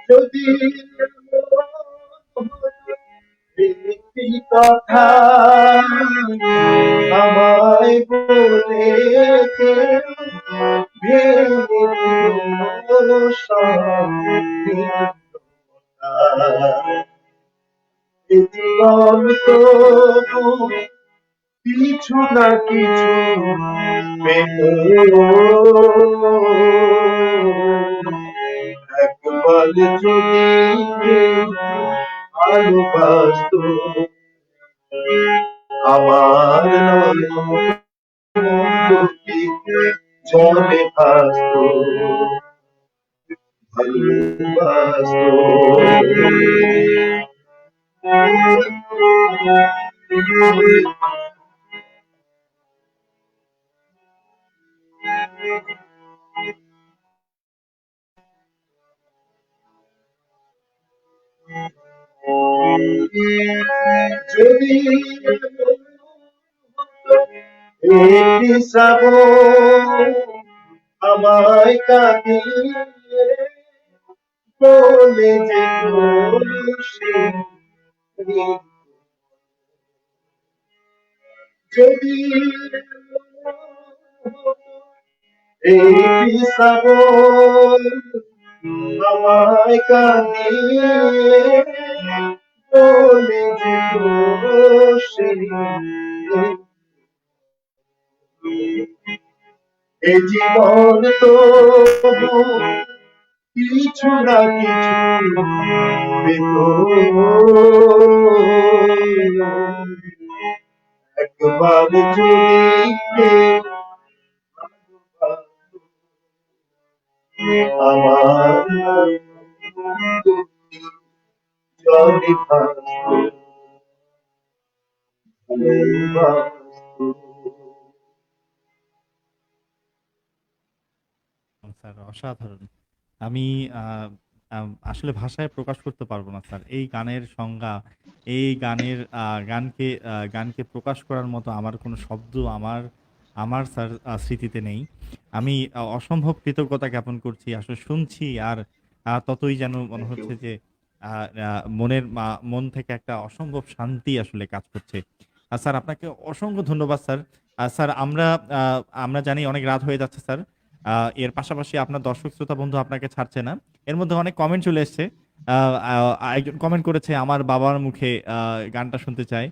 Speaker 3: যদি একটি কথা আমায় বলে ভেঙে দিল সব জীবন তবু কিছু না কিছু পেতো, একবার যদি কেউ ভালোবাসতো, আমার দুটি জলে ভাসতো, ভালোবাসতো। যদি একটি শ্রাবণ আমায় কাঁদিয়ে বলে যেত সে, যদি একটি শ্রাবণ আমায় কাঁদিয়ে বলে যেত সে, এ জীবন তবু কিছু না কিছু পেত, একবার যদি কেউ ভালোবাসতো, আমার দুটি জলে ভাসতো, ভালোবাসতো।
Speaker 2: স্যার অসাধারণ। আমি আসলে ভাষায় প্রকাশ করতে পারবো না স্যার। এই গানের সংজ্ঞা, এই গানের গানকে প্রকাশ করার মতো আমার কোনো শব্দ আমার আমার স্যার স্মৃতিতে নেই। আমি অসম্ভব কৃতজ্ঞতা জ্ঞাপন করছি। আসলে শুনছি আর ততই যেন মনে
Speaker 3: থ্যাংক ইউ।
Speaker 2: হচ্ছে যে মন থেকে একটা অসম্ভব শান্তি আসলে কাজ করছে। স্যার আপনাকে অসংখ্য ধন্যবাদ স্যার। স্যার আমরা জানি অনেক রাত হয়ে যাচ্ছে স্যার। এর পাশাপাশি আপনার দর্শক শ্রোতা বন্ধু আপনাকে ছাড়ছে না। এর মধ্যে অনেক কমেন্ট চলে এসছে। আ আ একজন কমেন্ট করেছে, "আমার বাবার মুখে গানটা শুনতে চাই।"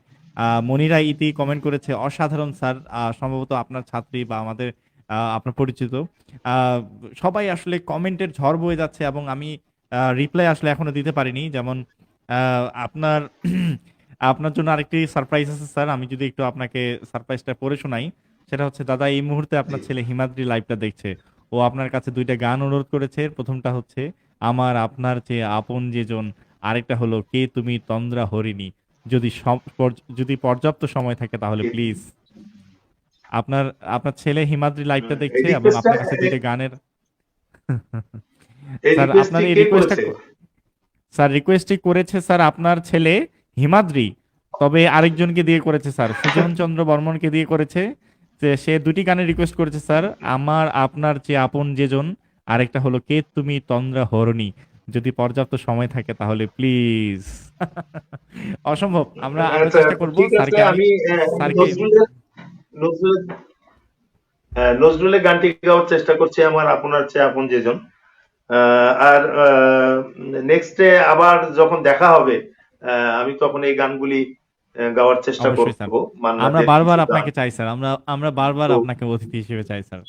Speaker 2: মনিরা ইতি কমেন্ট করেছে, "অসাধারণ স্যার।" সম্ভবত আপনার ছাত্রী বা আপনার পরিচিত। আ সবাই আসলে কমেন্টের ঝড় বয়ে যাচ্ছে এবং আমি রিপ্লাই আসলে এখনো দিতে পারিনি। যেমন আ আপনার আপনার জন্য আরেকটি সারপ্রাইজ আছে স্যার। আমি যদি একটু আপনাকে সারপ্রাইজটা পড়ে শোনাই। সেটা হচ্ছে, দাদা এই মুহূর্তে
Speaker 3: জি।
Speaker 2: আপনার ছেলে হিমাদ্রি লাইভটা দেখছে। ও আপনার কাছে ২ টা গান অনুরোধ করেছে। ১ম টা হচ্ছে, "আমার আপনার চেয়ে আপন যেজন।" আরেকটা হলো, "কে তুমি তন্দ্রা হরিণী।" যদি যদি পর্যাপ্ত সময় থাকে তাহলে
Speaker 3: জি।
Speaker 2: প্লিজ। আপনার আপনার ছেলে হিমাদ্রি লাইভটা
Speaker 3: এই
Speaker 2: দেখছে এবং
Speaker 3: রিকোয়েস্টটা
Speaker 2: আপনার কাছে ২ টা গানের
Speaker 3: এই
Speaker 2: স্যার আপনার
Speaker 3: রিকোয়েস্টটি
Speaker 2: এই
Speaker 3: কে
Speaker 2: রিকোয়েস্টটা
Speaker 3: করেছে?
Speaker 2: স্যার রিকোয়েস্টটি করেছে স্যার আপনার ছেলে হিমাদ্রি। তবে আরেকজনকে দিয়ে করেছে স্যার। সুজন চন্দ্র বর্মণকে দিয়ে করেছে। সে ২ টি গানের রিকোয়েস্ট করেছে স্যার। আমার আপনার চেয়ে আপন যেজন, আরেকটা হলো কে তুমি তন্দ্রা হরণী। যদি পর্যাপ্ত সময় থাকে তাহলে প্লিজ। অসম্ভব। আমরা আমরা
Speaker 3: আচ্ছা,
Speaker 2: চেষ্টা করব
Speaker 3: ঠিক আছে।
Speaker 2: স্যারকে আমি
Speaker 3: আমি
Speaker 2: স্যারকে
Speaker 3: নজরুলের নজরুলের নজরুলের গানটি গাওয়ার চেষ্টা করছি, আমার আপনার চেয়ে আপন যেজন। আর নেক্সট ডে আবার যখন দেখা হবে, আমি তখন এই গানগুলি গাওয়ার চেষ্টা
Speaker 2: অবশ্যই স্যার।
Speaker 3: করব, মান্না
Speaker 2: আমরা
Speaker 3: দের
Speaker 2: বারবার
Speaker 3: কিছু গান।
Speaker 2: আপনাকে চাই স্যার। আমরা বারবার
Speaker 3: তো
Speaker 2: আপনাকে অতিথি হিসেবে চাই স্যার।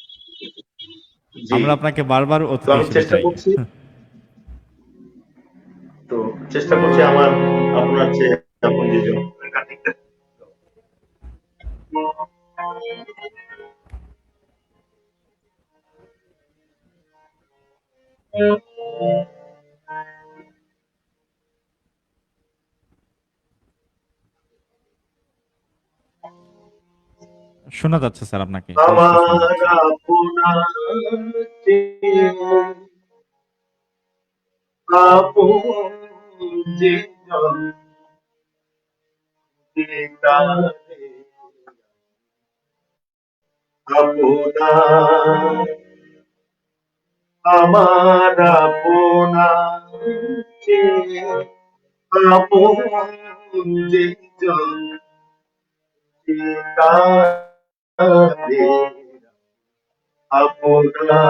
Speaker 3: জি,
Speaker 2: আমরা আপনাকে বারবার
Speaker 3: তো
Speaker 2: অতিথি
Speaker 3: আমি
Speaker 2: হিসেবে
Speaker 3: চেষ্টা
Speaker 2: চাই।
Speaker 3: করছি, তো চেষ্টা করছি আমার আপনার চেয়ে আপন যেজন গানটি।
Speaker 2: শোনা যাচ্ছে স্যার আপনাকে। স্পষ্ট শোনা
Speaker 3: আমার
Speaker 2: যাচ্ছে।
Speaker 3: আপনার চেয়ে আপন যেজন, তারে আপনার, আমার আপনার চেয়ে আপন যেজন, তারে আপনার,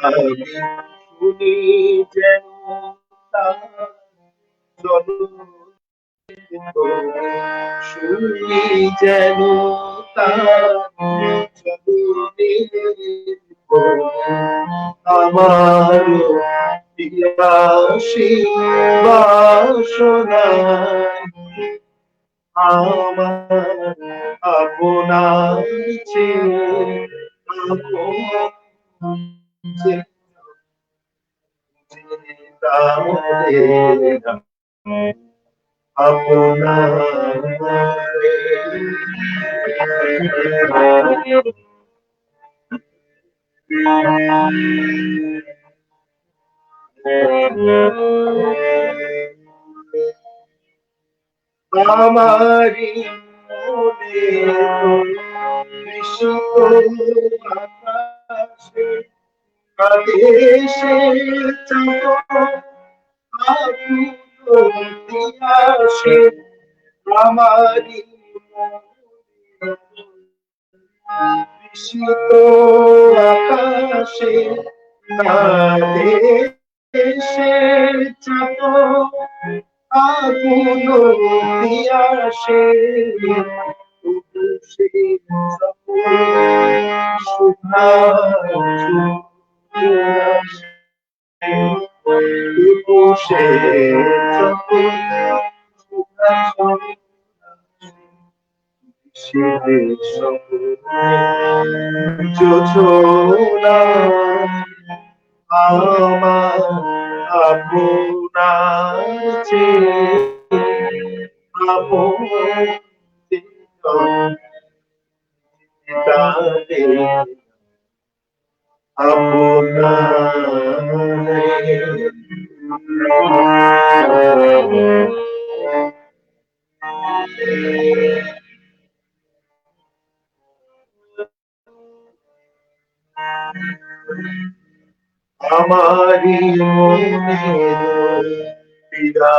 Speaker 3: আমি শুনি যেন তার চলো শুনি যেন তার আমার পিয়াসী বাসনা আমার আপনার চেয়ে আপন যে আমারি মনে বিশুদ্ধ আকাশে আদেশে আসে আমারি বিশুদ্ধ আকাশে আদেশে চাপ আগুন দিয়াশে যোজনা আমার আপনার চেয়ে আপন আমারি মনের পীড়া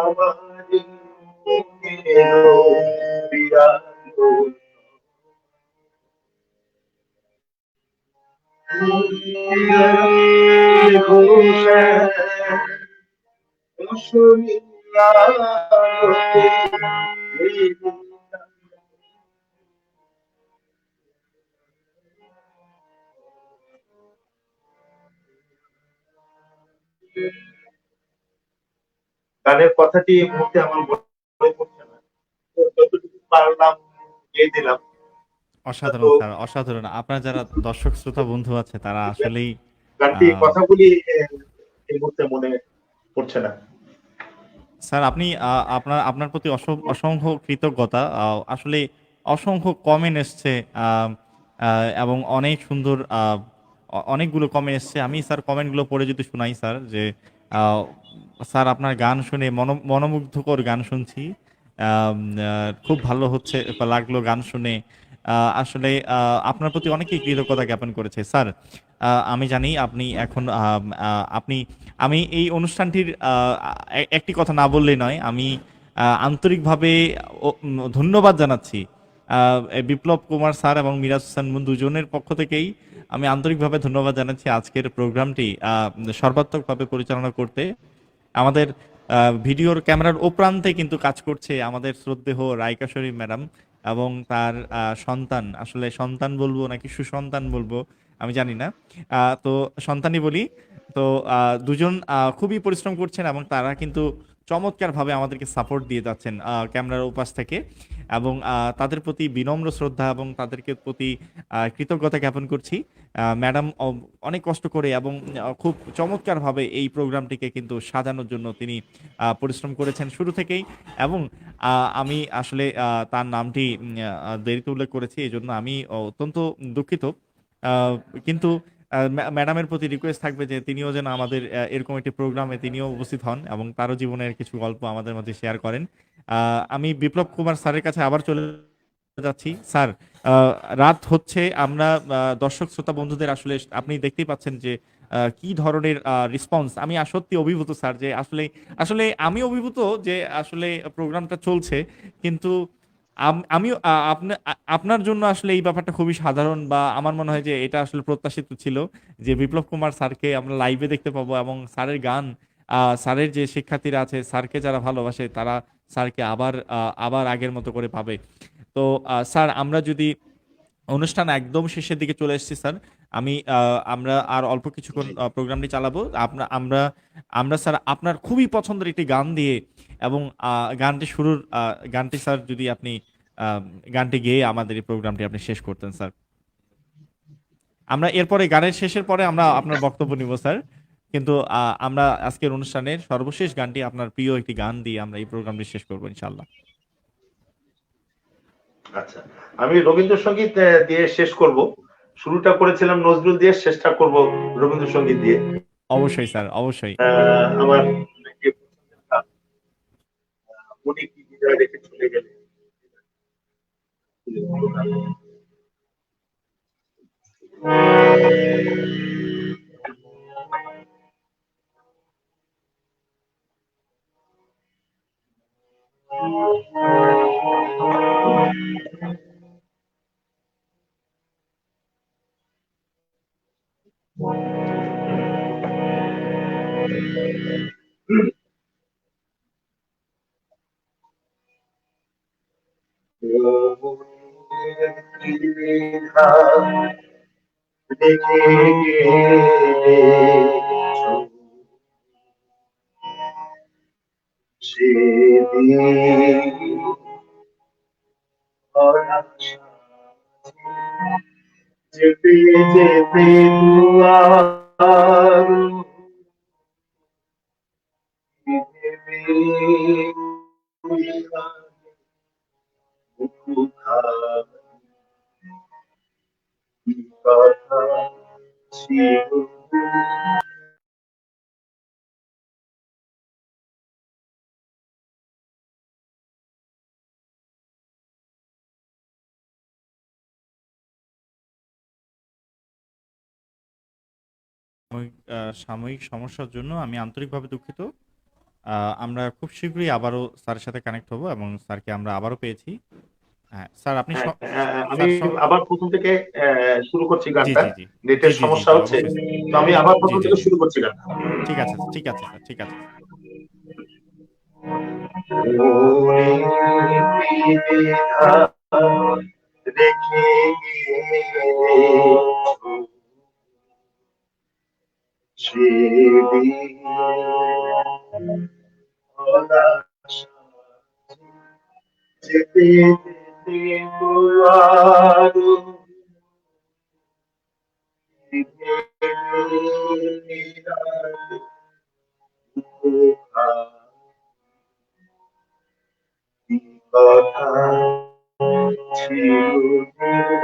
Speaker 3: আমারি মনের পীড়া গানের কথাটি এই মুহূর্তে আমার মনে পড়ছে না, তো যতটুকু পারলাম গেয়ে দিলাম।
Speaker 2: অসাধারণ
Speaker 3: তো
Speaker 2: স্যার, অসাধারণ। আপনার যারা দর্শক শ্রোতা বন্ধু আছে তারা আসলেই
Speaker 3: গানটি কথাগুলি এই মুহূর্তে মনে পড়ছে না।
Speaker 2: স্যার আপনি আপনার আপনার প্রতি অসংখ্য কৃতজ্ঞতা। আসলে অসংখ্য কমেন্ট এসছে এবং অনেক সুন্দর অনেকগুলো কমেন্ট এসছে। আমি স্যার কমেন্টগুলো পড়ে যদি শোনাই স্যার যে আহ, স্যার আপনার গান শুনে মনোমুগ্ধকর গান শুনছি। খুব ভালো হচ্ছে লাগলো গান শুনে। আসলে আপনার প্রতি অনেকেই কৃতজ্ঞতা জ্ঞাপন করেছে স্যার। আমি জানি আপনি এখন আপনি আমি এই অনুষ্ঠানটির একটি কথা না বললেই নয়। আমি আন্তরিকভাবে ধন্যবাদ জানাচ্ছি এই বিপ্লব কুমার স্যার এবং মিরাজ হোসেন মুন দুজনের পক্ষ থেকেই আমি আন্তরিকভাবে ধন্যবাদ জানাচ্ছি আজকের প্রোগ্রামটি সর্বাত্মকভাবে পরিচালনা করতে। আমাদের ভিডিওর ক্যামেরার ও প্রান্তে কিন্তু কাজ করছে আমাদের শ্রদ্ধেয় রাইকা শরীফ ম্যাডাম এবং তার সন্তান, আসলে সন্তান বলবো নাকি সুসন্তান বলবো আমি জানি না, তো সন্তানই বলি। তো দুজন খুবই পরিশ্রম করছেন এবং তারা কিন্তু চমৎকারভাবে আমাদেরকে সাপোর্ট দিয়ে যাচ্ছেন ক্যামেরার ওপাশ থেকে। এবং তাদের প্রতি বিনম্র শ্রদ্ধা এবং তাদেরকে প্রতি কৃতজ্ঞতা জ্ঞাপন করছি। ম্যাডাম অনেক কষ্ট করে এবং খুব চমৎকারভাবে এই প্রোগ্রামটিকে কিন্তু সাজানোর জন্য তিনি পরিশ্রম করেছেন শুরু থেকেই। এবং আমি আসলে তার নামটি দেরিতে উল্লেখ করেছি, এই জন্য আমি অত্যন্ত দুঃখিত। আহ, কিন্তু ম্যাডামের প্রতি রিকোয়েস্ট থাকবে যে তিনিও যেন আমাদের এরকম একটি প্রোগ্রামে তিনিও উপস্থিত হন এবং তারও জীবনের কিছু গল্প আমাদের মধ্যে শেয়ার করেন। আমি বিপ্লব কুমার স্যারের কাছে আবার চলে যাচ্ছি। স্যার, আহ, রাত হচ্ছে, আমরা দর্শক শ্রোতা বন্ধুদের আসলে আপনি দেখতেই পাচ্ছেন যে কি ধরনের রেসপন্স। আমি সত্যি অভিভূত স্যার, যে আসলে আসলে আমি অভিভূত যে আসলে প্রোগ্রামটা চলছে, কিন্তু আমিও আপনার জন্য আসলে এই ব্যাপারটা খুবই সাধারণ, বা আমার মনে হয় যে এটা আসলে প্রত্যাশিত ছিল যে বিপ্লব কুমার স্যারকে আমরা লাইভে দেখতে পাবো, এবং স্যারের গান, স্যারের যে শিক্ষার্থীরা আছে স্যারকে যারা ভালোবাসে তারা স্যারকে আবার আগের মতো করে পাবে। তো স্যার, আমরা যদি অনুষ্ঠান একদম শেষের দিকে চলে এসেছি স্যার, আমরা আর অল্প কিছুক্ষণ প্রোগ্রামটি চালাবো। আমরা আমরা স্যার আপনার খুবই পছন্দের একটি গান দিয়ে, এবং গানটি স্যার যদি আপনি আহ, গানটি গেয়ে আমাদের এই প্রোগ্রামটি আপনি শেষ করতেন স্যার। আমরা এরপরে গানের শেষের পরে আমরা আপনার বক্তব্য নিব স্যার, কিন্তু আমরা আজকের অনুষ্ঠানের সর্বশেষ গানটি আপনার প্রিয় একটি গান দিয়ে আমরা এই প্রোগ্রামটি শেষ করবো ইনশাল্লাহ।
Speaker 3: আচ্ছা, আমি রবীন্দ্রসঙ্গীত দিয়ে শেষ করব। শুরুটা করেছিলাম নজরুল দিয়ে, শেষটা করব রবীন্দ্রসঙ্গীত দিয়ে।
Speaker 2: অবশ্যই স্যার, অবশ্যই।
Speaker 3: আমার যে পছন্দের গান, উনি কি বিদায় রেখে চলে গেলে। রেখে গেলে সেদিন যেতে যেতে দুয়ার কথা ছিল।
Speaker 2: সাময়িক সমস্যার জন্য আমি আন্তরিকভাবে দুঃখিত। আমরা খুব শীঘ্রই আবারও স্যারের সাথে কানেক্ট হব, এবং স্যারকে আমরা আবারও পেয়েছি। হ্যাঁ স্যার, আপনি
Speaker 3: হ্যাঁ, আমি
Speaker 2: স্যার
Speaker 3: আবার প্রথম থেকে শুরু করছি
Speaker 2: জি
Speaker 3: গানটা।
Speaker 2: জি জি জি
Speaker 3: নেটের
Speaker 2: জি জি
Speaker 3: সমস্যা
Speaker 2: জি
Speaker 3: হচ্ছে,
Speaker 2: অবশ্যই স্যার।
Speaker 3: তো আমি আবার
Speaker 2: জি
Speaker 3: প্রথম
Speaker 2: জি
Speaker 3: থেকে
Speaker 2: জি
Speaker 3: শুরু করছি গানটা।
Speaker 2: ঠিক আছে, ঠিক আছে স্যার, ঠিক আছে।
Speaker 3: রেখে যেতে যেতে দুয়ার কথা ছিল।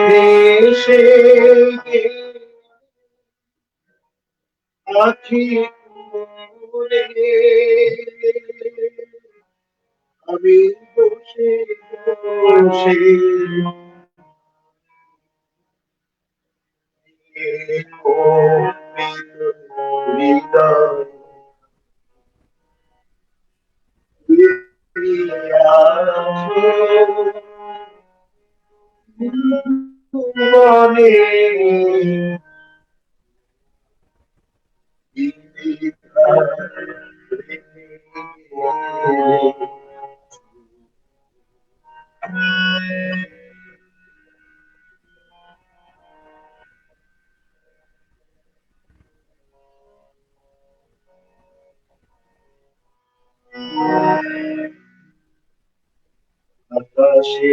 Speaker 3: দেশে আখি করে আমি বসে বসে হৃদয় মনে আকাশে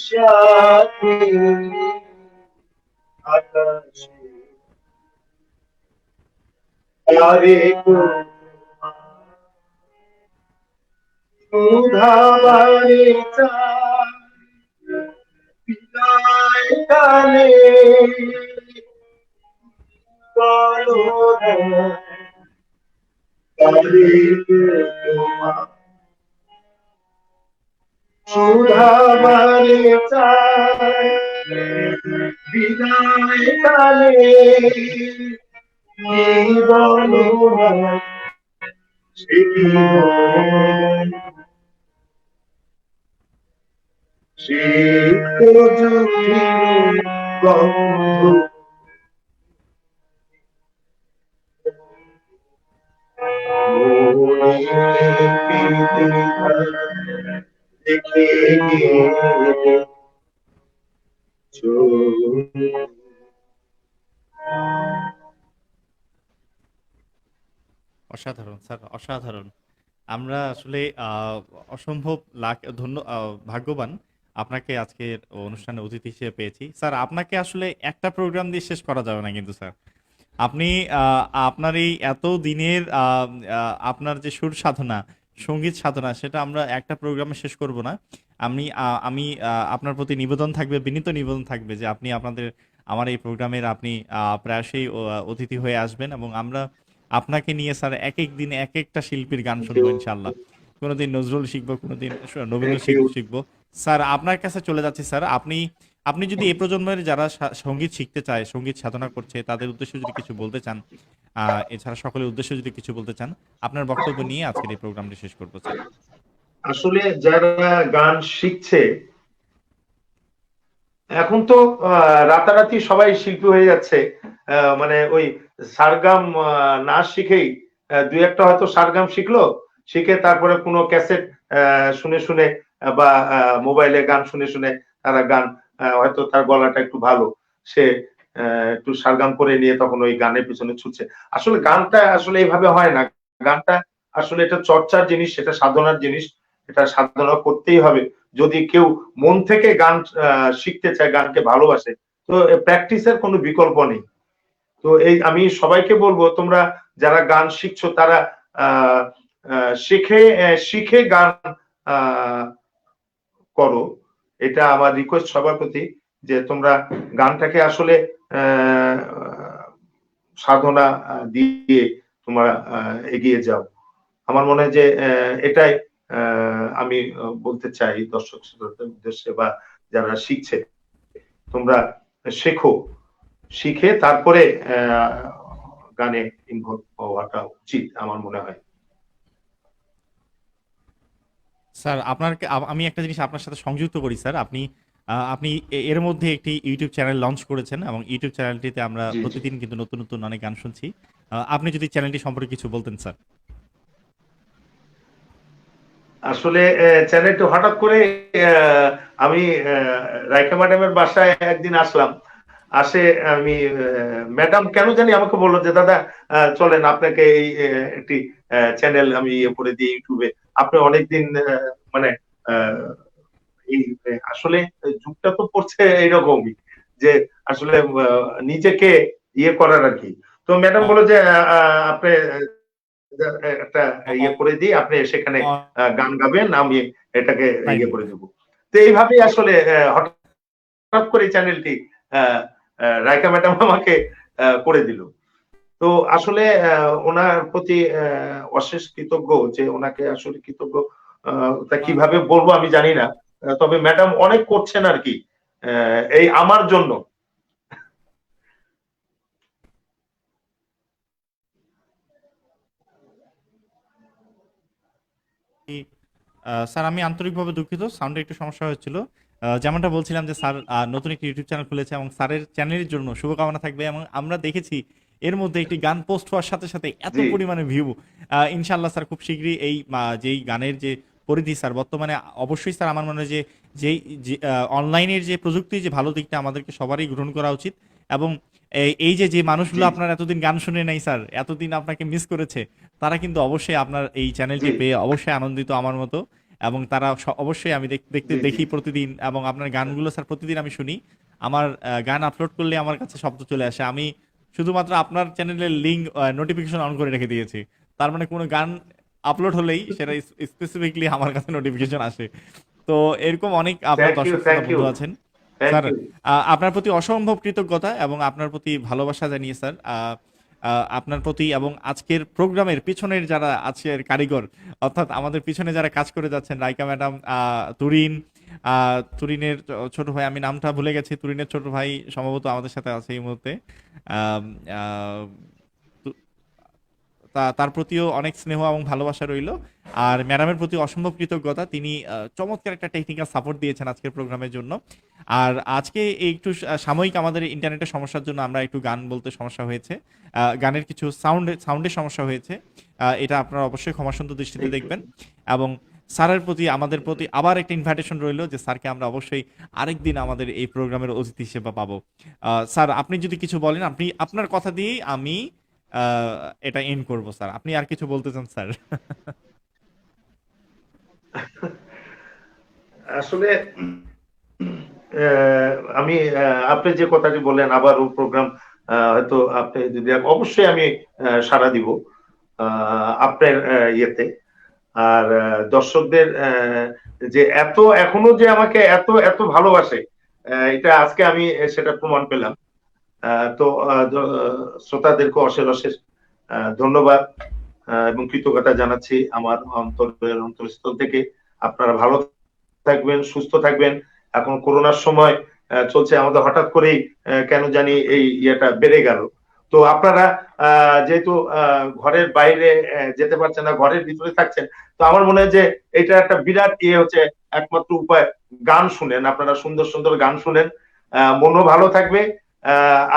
Speaker 3: সাথে আকাশে আরে গো সুধাবারে চাই বিদায় কালে বলো আরে গো সুধাবারে চাই বিদায় কালে কি বলো সে কি বলো সে প্রযুক্তির গন্ধ মনে পেতে দেখে গেলে চোখ
Speaker 2: অসাধারণ স্যার, অসাধারণ। আমরা আসলে অসম্ভব ভাগ্যবান আপনাকে আজকের অনুষ্ঠানে অতিথি হিসেবে পেয়েছি। স্যার, আপনাকে আসলে একটা প্রোগ্রাম দিয়ে শেষ করা যাবে না কিন্তু স্যার। আপনি আপনার এই এত দিনের আপনার যে সুর সাধনা, সঙ্গীত সাধনা, সেটা আমরা একটা প্রোগ্রামে শেষ করব না। আমি আপনার প্রতি নিবেদন থাকবে, বিনীত নিবেদন থাকবে যে আপনি আমার এই প্রোগ্রামের আপনি প্রায়শই অতিথি হয়ে আসবেন, এবং আমরা আপনাকে নিয়ে স্যার এক এক দিনে এক একটা শিল্পীর গান
Speaker 3: থ্যাংক
Speaker 2: শুনবো
Speaker 3: ইউ
Speaker 2: ইনশাল্লাহ। কোনোদিন নজরুল শিখবো, কোনোদিন রবীন্দ্র
Speaker 3: থ্যাংক ইউ
Speaker 2: শিখবো। স্যার, আপনার কাছে চলে যাচ্ছি স্যার। আপনি আপনি যদি এই প্রজন্মের যারা সঙ্গীত শিখতে চায়, সঙ্গীত সাধনা করছে, তাদের উদ্দেশ্যে যদি কিছু বলতে চান, এছাড়া সকলের উদ্দেশ্যে যদি কিছু বলতে চান, আপনার বক্তব্য নিয়ে আজকের এই প্রোগ্রামটি শেষ করবো স্যার।
Speaker 3: আসলে যারা গান শিখছে এখন তো রাতারাতি সবাই শিল্পী হয়ে যাচ্ছে। মানে ওই সারগাম না শিখেই দুই একটা হয়তো সারগাম শিখলো, শিখে তারপরে কোনো ক্যাসেট শুনে শুনে বা মোবাইলে গান শুনে শুনে তারা গান হয়তো তার গলাটা একটু ভালো, সে একটু সারগাম করে নিয়ে তখন ওই গানের পিছনে ছুটছে। আসলে গানটা আসলে এইভাবে হয় না। গানটা আসলে এটা চর্চার জিনিস, সেটা সাধনার জিনিস, এটা সাধনা করতেই হবে। যদি কেউ মন থেকে গান শিখতে চায়, গানকে ভালোবাসে, তো প্র্যাকটিসের কোনো বিকল্প নেই। তো এই আমি সবাইকে বলবো, তোমরা যারা গান শিখছো তারা শিখে গান করো। এটা আমার রিকোয়েস্ট সবার প্রতি, যে তোমরা গানটাকে আসলে সাধনা দিয়ে তোমরা এগিয়ে যাও। আমার মনে হয় যে এটাই আমি বলতে চাই দর্শক শ্রোতাদের উদ্দেশ্যে, বা যারা শিখছে, তোমরা শেখো, শিখে তারপরে গানে ইনভলভ হওয়াটা উচিত আমার মনে হয়।
Speaker 2: স্যার, আমি একটা জিনিস আপনার সাথে সংযুক্ত করি স্যার। আপনি আপনি এর মধ্যে একটি ইউটিউব চ্যানেল লঞ্চ করেছেন, এবং ইউটিউব চ্যানেলটিতে আমরা
Speaker 3: জি জি।
Speaker 2: প্রতিদিন কিন্তু নতুন নতুন অনেক গান শুনছি। আপনি যদি চ্যানেলটি সম্পর্কে কিছু বলতেন স্যার।
Speaker 3: আসলে চ্যানেলটা হঠাৎ করে আমি রাইকা ম্যাডামের বাসায় একদিন আসলাম। আসে আমি ম্যাডাম কেন জানি আমাকে বললো যে দাদা চলেন আপনাকে এই একটি চ্যানেল আমি ইয়ে করে দিই ইউটিউবে। আপনি অনেকদিন মানে আহ, এই আসলে যুগটা তো পড়ছে এইরকমই, যে আসলে নিজেকে ইয়ে করার আর কি। তো ম্যাডাম
Speaker 2: অ-
Speaker 3: বললো যে আপনি একটা
Speaker 2: অ-
Speaker 3: ইয়ে
Speaker 2: অ-
Speaker 3: করে দিই, আপনি সেখানে
Speaker 2: অ-
Speaker 3: গান গাবেন, আমি এটাকে
Speaker 2: তাই
Speaker 3: ইয়ে
Speaker 2: নাকি?
Speaker 3: করে দেবো। তো এইভাবেই আসলে হঠাৎ করে চ্যানেলটি রাইকা ম্যাডাম আমাকে করে দিল। তো আসলে ওনার প্রতি অশেষ কৃতজ্ঞ, যে ওনাকে আসলে কৃতজ্ঞ তা কিভাবে বলবো আমি জানি না। তবে ম্যাডাম অনেক করছেন আর কি এই আমার জন্য।
Speaker 2: স্যার, আমি আন্তরিকভাবে দুঃখিত, সাউন্ডে একটু সমস্যা হচ্ছিল। যেমনটা বলছিলাম যে স্যার নতুন একটি ইউটিউব চ্যানেল খুলেছে, এবং স্যারের চ্যানেলের জন্য শুভকামনা থাকবে। এবং আমরা দেখেছি এর মধ্যে একটি গান পোস্ট হওয়ার সাথে সাথে এত
Speaker 3: জি
Speaker 2: পরিমাণে ভিউ। ইনশাল্লাহ স্যার খুব শীঘ্রই এই যেই গানের যে পরিধি স্যার বর্তমানে, অবশ্যই স্যার আমার মনে হয় যে যেই অনলাইনের যে প্রযুক্তি, যে ভালো দিকটা আমাদেরকে সবারই গ্রহণ করা উচিত। এবং এই যে যে মানুষগুলো
Speaker 3: জি
Speaker 2: আপনার এতদিন গান শুনে নাই স্যার, এতদিন আপনাকে মিস করেছে, তারা কিন্তু অবশ্যই আপনার এই
Speaker 3: জি
Speaker 2: চ্যানেলটি পেয়ে অবশ্যই আনন্দিত আমার মতো। এবং তারা অবশ্যই আমি দেখতে
Speaker 3: জি জি
Speaker 2: দেখি প্রতিদিন, এবং আপনার গানগুলো স্যার প্রতিদিন আমি শুনি। আমার গান আপলোড করলে আমার কাছে শব্দ চলে আসে। আমি শুধুমাত্র আপনার চ্যানেলের লিঙ্ক নোটিফিকেশন অন করে রেখে দিয়েছি। তার মানে কোনো গান আপলোড হলেই সেটা স্পেসিফিকলি আমার কাছে নোটিফিকেশন আসে। তো এরকম অনেক আপনার
Speaker 3: থ্যাংক ইউ,
Speaker 2: দর্শক শ্রোতা
Speaker 3: থ্যাংক ইউ,
Speaker 2: বন্ধু আছেন
Speaker 3: থ্যাংক
Speaker 2: স্যার।
Speaker 3: ইউ।
Speaker 2: আপনার প্রতি অসম্ভব কৃতজ্ঞতা এবং আপনার প্রতি ভালোবাসা জানিয়ে স্যার, আপনার প্রতি এবং আজকের প্রোগ্রামের পিছনের যারা আজকের কারিগর, অর্থাৎ আমাদের পিছনে যারা কাজ করে যাচ্ছেন, রাইকা ম্যাডাম, তুরিন, তুরিনের ছোট ভাই, আমি নামটা ভুলে গেছি, তুরিনের ছোট ভাই সম্ভবত আমাদের সাথে আছে এই মুহূর্তে। আম, আহ, তু- তার প্রতিও অনেক স্নেহ এবং ভালোবাসা রইল। আর ম্যাডামের প্রতি অসম্ভব কৃতজ্ঞতা, তিনি চমৎকার একটা টেকনিক্যাল সাপোর্ট দিয়েছেন আজকের প্রোগ্রামের জন্য। আর আজকে এই একটু সাময়িক আমাদের ইন্টারনেটের সমস্যার জন্য আমরা একটু গান বলতে সমস্যা হয়েছে, গানের কিছু সাউন্ডের সমস্যা হয়েছে। এটা আপনারা অবশ্যই ক্ষমাসুন্দর দৃষ্টিতে দেখবেন। এবং স্যারের প্রতি, আমাদের প্রতি আবার একটা ইনভাইটেশন রইল যে স্যারকে আমরা অবশ্যই আরেকদিন আমাদের এই প্রোগ্রামের অতিথি হিসেবে পাবো। স্যার আপনি যদি কিছু বলেন, আপনি আপনার কথা দিয়েই আমি এটা এন্ড করব স্যার। আপনি আর কিছু বলতে চান স্যার?
Speaker 3: আসলে আমি আপনি যে কথাটি বললেন আবারও প্রোগ্রাম, হয়তো আপনি যদি অবশ্যই আমি সাড়া দিব আপনার ইয়েতে। আর দর্শকদের যে এত এখনো যে আমাকে এত এত ভালোবাসে, এটা আজকে আমি সেটা প্রমাণ পেলাম। তো শ্রোতাদেরকে অশেষ অশেষ ধন্যবাদ এবং কৃতজ্ঞতা জানাচ্ছি আমার অন্তরের অন্তঃস্থল থেকে। আপনারা ভালো থাকবেন, সুস্থ থাকবেন। এখন করোনার সময় চলছে আমাদের, হঠাৎ করেই কেন জানি এই ইয়েটা বেড়ে গেল। তো আপনারা যেহেতু ঘরের বাইরে যেতে পারছেন না, ঘরের ভিতরে থাকছেন, তো আমার মনে হয় যে এটা একটা বিরাট ইয়ে হচ্ছে, একমাত্র উপায় গান শুনেন। আপনারা সুন্দর সুন্দর গান শুনেন, মনও ভালো থাকবে,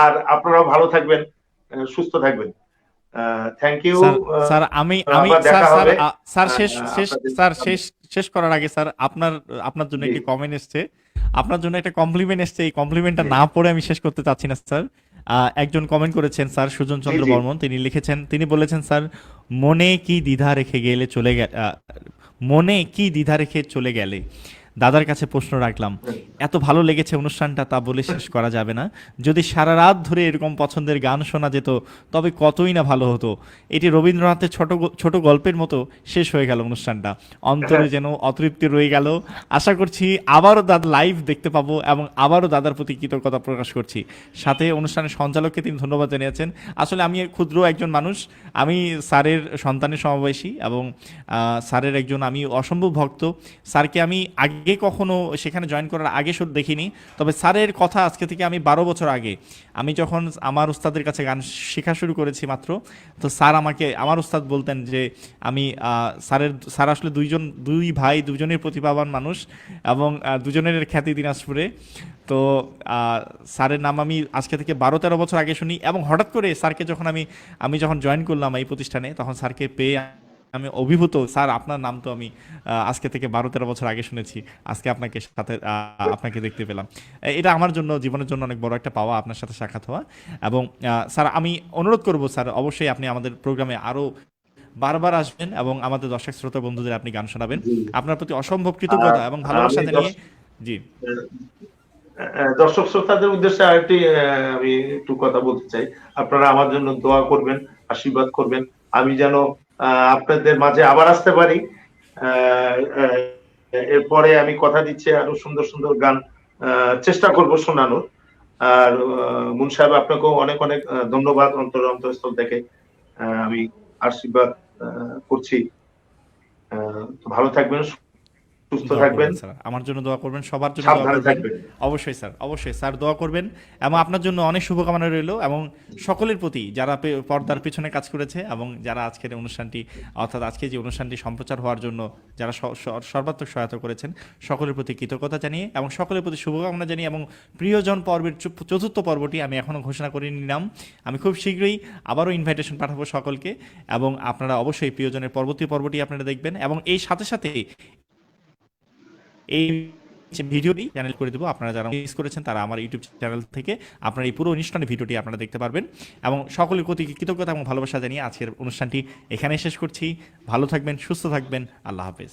Speaker 3: আর আপনারাও ভালো থাকবেন, সুস্থ থাকবেন। Thank you.
Speaker 2: স্যার, স্যার আমি আমি
Speaker 3: আবার
Speaker 2: স্যার
Speaker 3: দেখা
Speaker 2: স্যার
Speaker 3: হবে
Speaker 2: স্যার শেষ শেষ
Speaker 3: আপনাদের
Speaker 2: স্যার
Speaker 3: সামনে।
Speaker 2: শেষ শেষ করার আগে স্যার, আপনার আপনার জন্য
Speaker 3: জি,
Speaker 2: একটি কমেন্ট এসছে, আপনার জন্য একটা কমপ্লিমেন্ট এসছে। এই কমপ্লিমেন্টটা
Speaker 3: জি,
Speaker 2: না পড়ে আমি শেষ করতে চাচ্ছি না স্যার। একজন কমেন্ট করেছেন স্যার, সুজন
Speaker 3: জি,
Speaker 2: চন্দ্র
Speaker 3: জি,
Speaker 2: বর্মন, তিনি লিখেছেন, তিনি বলেছেন স্যার, মনে কি দ্বিধা রেখে গেলে চলে গেলে, মনে কি দ্বিধা রেখে চলে গেলে, দাদার কাছে প্রশ্ন রাখলাম। এত ভালো লেগেছে অনুষ্ঠানটা, তা বলে শেষ করা যাবে না। যদি সারা রাত ধরে এরকম পছন্দের গান শোনা যেত তবে কতই না ভালো হতো। এটি রবীন্দ্রনাথের ছোট ছোট গল্পের মতো শেষ হয়ে গেল অনুষ্ঠানটা, অন্তরে যেন অতৃপ্তি রয়ে গেল। আশা করছি আবারও দাদা লাইভ দেখতে পাবো এবং আবারও দাদার প্রতি কৃতজ্ঞতা প্রকাশ করছি। সাথে অনুষ্ঠানের সঞ্চালককে তিনি ধন্যবাদ জানিয়েছেন। আসলে আমি ক্ষুদ্র একজন মানুষ, আমি স্যারের সন্তানের সমবয়সী এবং স্যারের একজন আমি অসম্ভব ভক্ত। স্যারকে আমি আগে কখনো সেখানে জয়েন করার আগে শুধু দেখিনি, তবে স্যারের কথা আজকে থেকে আমি 12 বছর আগে, আমি যখন আমার উস্তাদের কাছে গান শেখা শুরু করেছি মাত্র, তো স্যার আমাকে, আমার উস্তাদ বলতেন যে আমি স্যার আসলে দুই ভাই, দুজনের প্রতিভাবান মানুষ এবং দুজনের খ্যাতি দিনাজপুরে। তো স্যারের নাম আমি আজকে থেকে 12-13 বছর আগে শুনি এবং হঠাৎ করে স্যারকে যখন আমি যখন জয়েন করলাম এই প্রতিষ্ঠানে, তখন স্যারকে পেয়ে আমি অভিভূত। স্যার আপনার নাম তো আমি আজকে থেকে 12-13 বছর আগে শুনেছি, আজকে আপনাকে সাথে আপনাকে দেখতে পেলাম। এটা আমার জন্য, জীবনের জন্য অনেক বড় একটা পাওয়া আপনার সাথে সাক্ষাৎ হওয়া। এবং স্যার আমি অনুরোধ করব স্যার, অবশ্যই আপনি আমাদের প্রোগ্রামে আরও বারবার আসবেন এবং আমাদের দর্শক শ্রোতা বন্ধুদের আপনি গান শোনাবেন।
Speaker 3: জি।
Speaker 2: আপনার প্রতি অসম্ভব
Speaker 3: আর
Speaker 2: কৃতজ্ঞতা এবং ভালোবাসা
Speaker 3: আমি
Speaker 2: জানিয়ে। জি
Speaker 3: দর্শক শ্রোতাদের উদ্দেশ্যে আরেকটি আমি একটু কথা বলতে চাই। আপনারা আমার জন্য দোয়া করবেন, আশীর্বাদ করবেন, আমি যেন আপনাদের মাঝে আবার আসতে পারি। আহ, আহ, এরপরে আমি কথা দিচ্ছি আরো সুন্দর সুন্দর গান চেষ্টা করব শোনানোর। আর মুন সাহেব, আপনাকেও অনেক অনেক ধন্যবাদ অন্তরস্থল থেকে। আমি আশীর্বাদ করছি। তো ভালো থাকবেন, সুস্থ
Speaker 2: দোয়া
Speaker 3: থাকবেন,
Speaker 2: করবেন স্যার, আমার জন্য দোয়া করবেন, সবার জন্য দোয়া
Speaker 3: সাবধানে
Speaker 2: করবেন।
Speaker 3: থাকবেন।
Speaker 2: অবশ্যই স্যার, অবশ্যই স্যার দোয়া করবেন এবং আপনার জন্য অনেক শুভকামনা রইল এবং সকলের প্রতি যারা পর্দার পিছনে কাজ করেছে এবং যারা আজকের অনুষ্ঠানটি, অর্থাৎ আজকে যে অনুষ্ঠানটি সম্প্রচার হওয়ার জন্য যারা সর্বাত্মক সহায়তা করেছেন, সকলের প্রতি কৃতজ্ঞতা জানিয়ে এবং সকলের প্রতি শুভকামনা জানিয়ে, এবং প্রিয়জন পর্বের চতুর্থ পর্বটি আমি এখনও ঘোষণা করে নিলাম, আমি খুব শীঘ্রই আবারও ইনভাইটেশন পাঠাবো সকলকে, এবং আপনারা অবশ্যই প্রিয়জনের পরবর্তী পর্বটি আপনারা দেখবেন। এবং এই সাথে সাথে এই ভিডিওটি চ্যানেল করে দেবো, আপনারা যারা মিস করেছেন তারা আমার ইউটিউব চ্যানেল থেকে আপনারা এই পুরো অনুষ্ঠানের ভিডিওটি আপনারা দেখতে পারবেন। এবং সকলের প্রতি কৃতজ্ঞতা এবং ভালোবাসা জানিয়ে আজকের অনুষ্ঠানটি এখানে শেষ করছি। ভালো থাকবেন, সুস্থ থাকবেন, আল্লাহ হাফেজ।